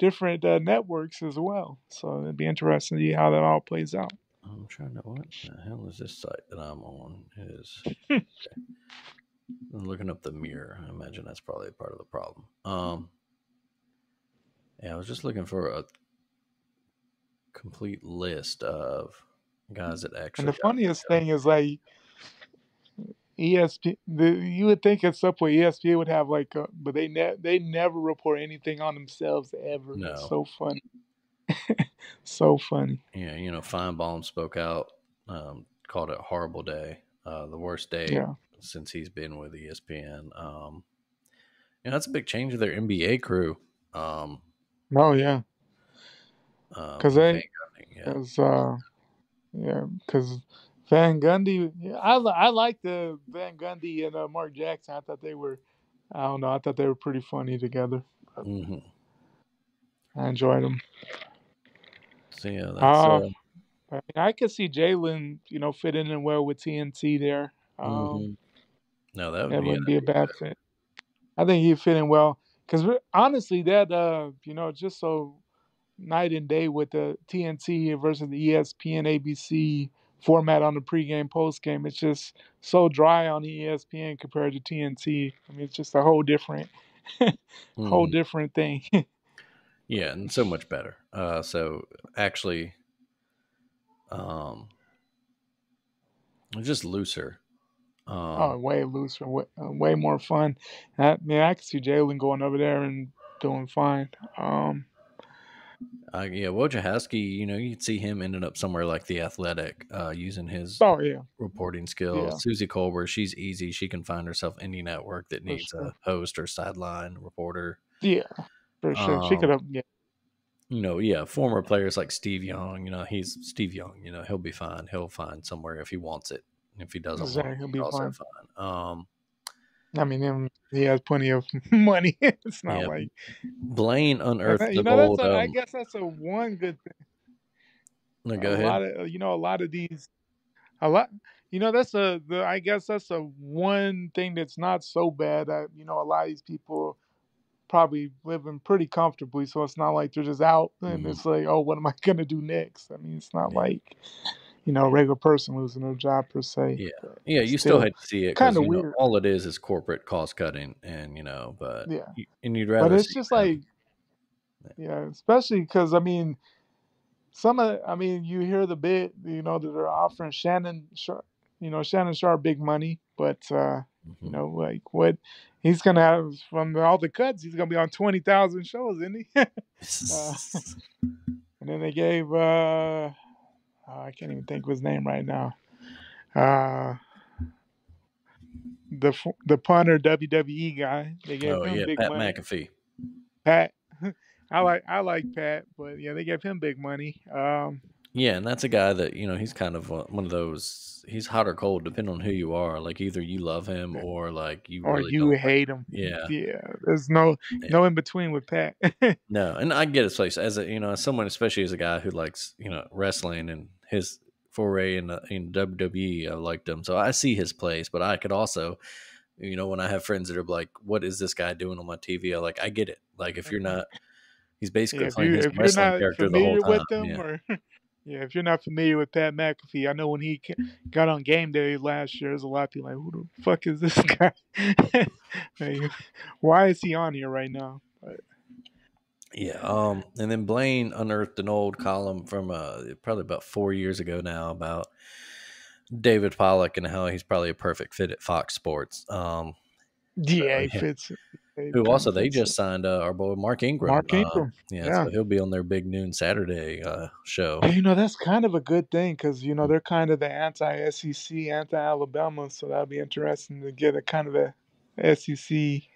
networks as well. So it'd be interesting to see how that all plays out. I'm trying to what the hell is this site that I'm on? Is I'm looking up the mirror. I imagine that's probably part of the problem. Yeah, I was just looking for a complete list of guys that And actually the got let funniest go. thing is like you would think at some point ESPN would have like, but they never report anything on themselves ever. It's No, so funny, so funny. yeah, Feinbaum spoke out, called it a horrible day, the worst day Yeah, since he's been with ESPN. That's a big change of their NBA crew. Um, Oh yeah, because with Van they, Gundy, yeah. because yeah, because Van Gundy. Yeah, I like the Van Gundy and Mark Jackson. I thought they were, I don't know, I thought they were pretty funny together. Hmm. I enjoyed them. So yeah, that's Uh, I could see Jalen, fitting in well with TNT there. hmm no, that would It be wouldn't be a bad fit. I think he'd fit in well because honestly, that just so night and day with the TNT versus the ESPN ABC format on the pregame postgame. It's just so dry on the ESPN compared to TNT. I mean, it's just a whole different, whole hmm different thing. yeah, and so much better. So actually, um, just looser. Oh, Um, way looser, way more fun. I can see Jalen going over there and doing fine. yeah, Wojciechowski, you'd see him ending up somewhere like the Athletic, using his Oh yeah, reporting yeah, skills. Susie Colbert, she's easy. She can find herself any network that for needs sure. a host or sideline reporter. Yeah, for sure. She could Um, have. Yeah, yeah, former players like Steve Young, he's Steve Young, he'll be fine. He'll find somewhere if he wants it. If he doesn't want it, exactly. He'll he's be also fine. fine. I mean, he has plenty of money. It's not Yeah, like, Blaine and unearthed an that's old. I guess that's a one good thing. No, A go ahead. lot of a lot of these, a lot. That's I guess that's a one thing that's not so bad. A lot of these people probably living pretty comfortably, so it's not like they're just out and Hmm. it's like, oh, what am I gonna do next? I mean, it's not Yeah, like a regular person losing their job per se, yeah, but yeah. You still still hate to see it kind because of weird. all it is corporate cost cutting, and but Yeah, and you'd but rather it's see just them. like, yeah, especially because you hear the bit, that they're offering Shannon Sharp, Shannon Sharp big money, but Hmm. like what he's gonna have from all the cuts, he's gonna be on 20,000 shows, isn't he? uh, and then they gave I can't even think of his name right now. Uh, the punter WWE guy, they gave Oh him yeah, big Pat money. McAfee. Pat, I like Pat, but yeah, they gave him big money. Yeah, and that's a guy that he's kind of one of those. He's hot or cold, depending on who you are. Like either you love him or like you Or really you don't like hate him. him. Yeah, Yeah, there's no yeah. no in between with Pat. No, and I get his place as a as someone, especially as a guy who likes wrestling and his foray in WWE. I liked him, so I see his place. But I could also, when I have friends that are like, "What is this guy doing on my TV?" I get it. Like if you're not, he's basically Yeah, if playing you his if you're wrestling not character the whole familiar time. with them, Yeah. or yeah, if you're not familiar with Pat McAfee, I know when he got on Game Day last year, there's a lot of people like, "Who the fuck is this guy? Like, why is he on here right now?" But Yeah. And then Blaine unearthed an old column from probably about 4 years ago now about David Pollock and how he's probably a perfect fit at Fox Sports. So yeah, he yeah. fits. He Who kind also of they fits just it. signed our boy Mark Ingram. Mark Ingram. Yeah, Yeah. so he'll be on their big noon Saturday show. And, that's kind of a good thing because they're kind of the anti-SEC, anti-Alabama, so that'll be interesting to get a kind of a SEC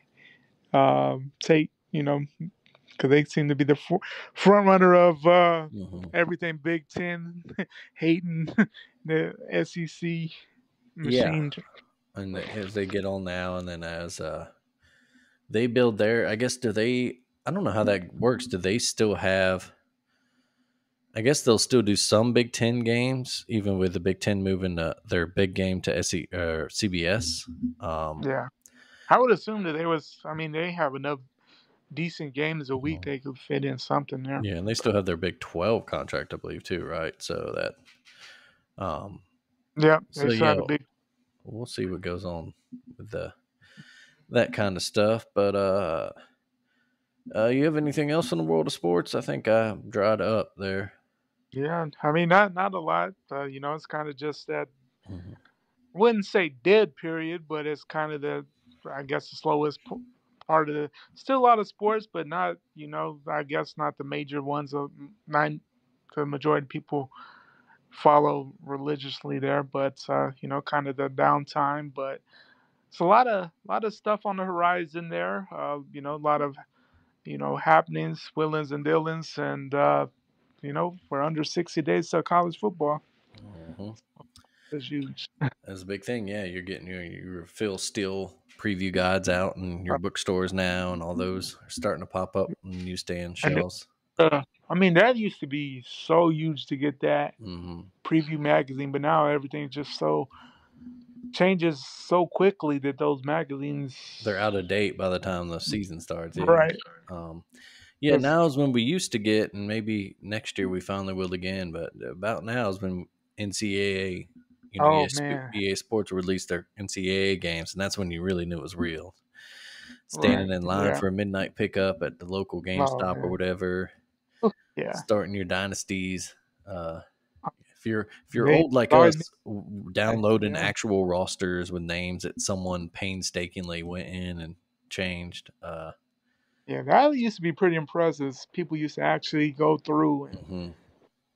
take. Because they seem to be the front runner of Hmm. everything Big Ten, hating the SEC Yeah, machine. and as they get on now, and then as they build their, I guess do they? I don't know how that works. Do they still have? I guess they'll still do some Big Ten games, even with the Big Ten moving their big game to CBS. Um, Yeah, I would assume that they have enough decent games a week they could fit in something there. yeah, and they still have their Big 12 contract, I believe, too, right? So that, um, Yeah, so they still yeah, had a big. we'll see what goes on with the that kind of stuff. But you have anything else in the world of sports? I think I dried up there. Yeah, not a lot. It's kind of just that. Mhm. Wouldn't say dead period, but it's kind of I guess, the slowest part of the. Still a lot of sports, but not, I guess not the major ones. Of nine, the majority of people follow religiously there, but kind of the downtime. But it's a lot of stuff on the horizon there. A lot of happenings, willings and dealings, and we're under 60 days to college football. Mm-hmm. It's huge. That's a big thing. Yeah, you're getting your Phil Steele preview guides out in your bookstores now, and all those are starting to pop up on newsstand And shelves. I mean, that used to be so huge to get that Mm-hmm. preview magazine, but now everything just so changes so quickly that those magazines, They're out of date by the time the season starts. Yeah. right? Um, yeah, Because now is when we used to get, and maybe next year we finally will again. But about now is when NCAA, oh man, EA Sports released their NCAA games, and that's when you really knew it was real. right? Standing in line Yeah. for a midnight pickup at the local Oh GameStop or man. whatever, Yeah. starting your dynasties. Uh, if you're Names old like always us, downloading yeah. actual rosters with names that someone painstakingly went in and changed. Yeah, that used to be pretty impressive. People used to actually go through and Mhm.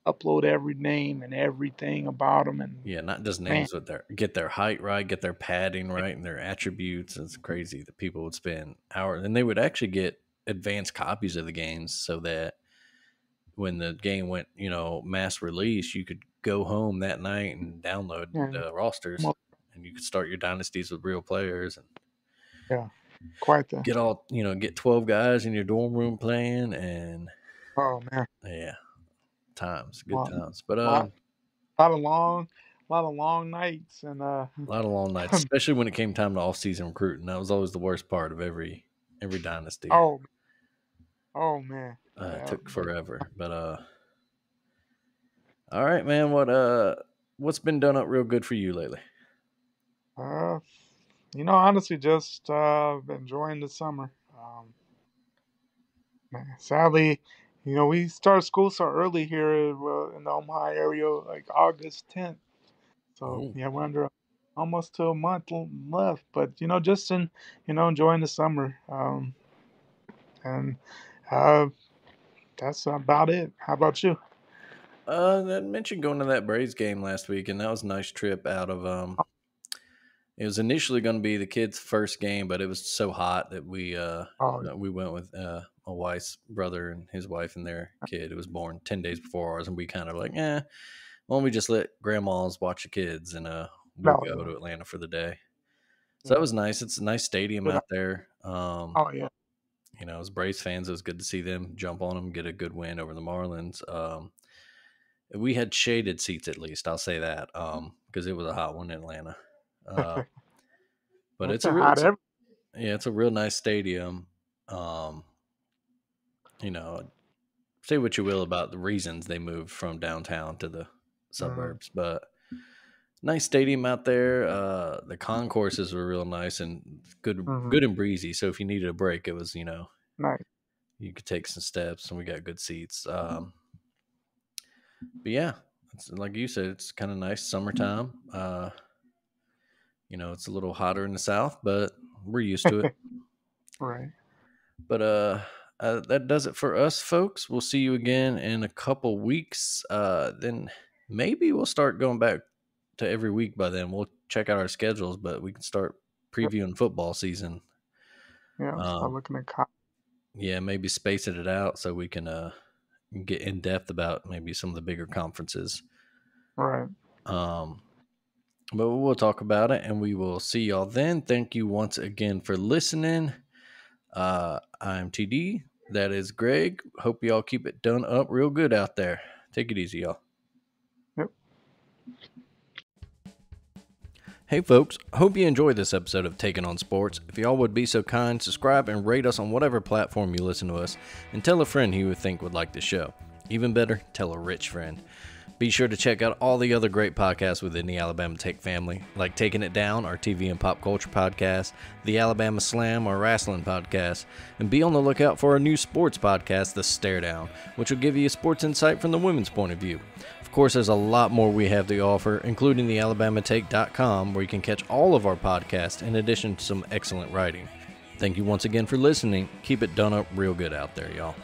upload every name and everything about them. And Yeah, not just man, names, but get their height right, get their padding right, and their attributes. It's crazy that people would spend hours, and they would actually get advanced copies of the games so that when the game went, mass release, you could go home that night and download and the rosters, and you could start your dynasties with real players and yeah, quite the. get 12 guys in your dorm room playing, and Oh man, yeah, good lot, times. But lot, lot of long nights and a lot of long nights, especially when it came time to off-season recruiting. That was always the worst part of every dynasty. oh man, It yeah, took but forever, but all right, man. What's been done up real good for you lately? uh, honestly, just enjoying the summer. Man, sadly, we start school so early here in the Omaha area, like August 10th. So Oh, yeah, we're under almost to a month left, but just enjoying the summer, and uh, that's about it. How about you? I mentioned going to that Braves game last week, and that was a nice trip out of. It was initially going to be the kids' first game, but it was so hot that Oh, we went with my wife's brother and his wife and their kid, who was born 10 days before ours, and we kind of like, why don't we just let grandmas watch the kids, and we'll no, go yeah, to Atlanta for the day. So that yeah, was nice. It's a nice stadium good. out there. Oh yeah, As Braves fans, it was good to see them jump on them, get a good win over the Marlins. We had shaded seats at least, I'll say that, because it was a hot one in Atlanta. Uh, but it's been hot every. it's a real nice stadium. Um, you know, say what you will about the reasons they moved from downtown to the Mm, suburbs, but nice stadium out there. The concourses were real nice and mm-hmm. good and breezy. So if you needed a break, it was Nice. you could take some steps, and we got good seats. But yeah, it's, like you said, it's kind of nice summertime. It's a little hotter in the south, but we're used to it. Right. But that does it for us, folks. We'll see you again in a couple weeks. Then maybe we'll start going back to every week by then. We'll check out our schedules, but we can start Yep. previewing football season. Yeah. Start Um, looking at yeah, maybe spacing it out so we can get in depth about maybe some of the bigger conferences. right. Um, but we'll talk about it, and we will see y'all then. Thank you once again for listening. I'm TD. That is Greg. Hope y'all keep it done up real good out there. Take it easy, y'all. Yep. Hey, folks. Hope you enjoyed this episode of Taking on Sports. If y'all would be so kind, subscribe and rate us on whatever platform you listen to us, and tell a friend who you think would like the show. Even better, tell a rich friend. Be sure to check out all the other great podcasts within the Alabama Take family, like Taking It Down, our TV and pop culture podcast, the Alabama Slam, our wrestling podcast, and be on the lookout for our new sports podcast, The Stare Down, which will give you a sports insight from the women's point of view. Of course, there's a lot more we have to offer, including the AlabamaTake.com, where you can catch all of our podcasts in addition to some excellent writing. Thank you once again for listening. Keep it done up real good out there, y'all.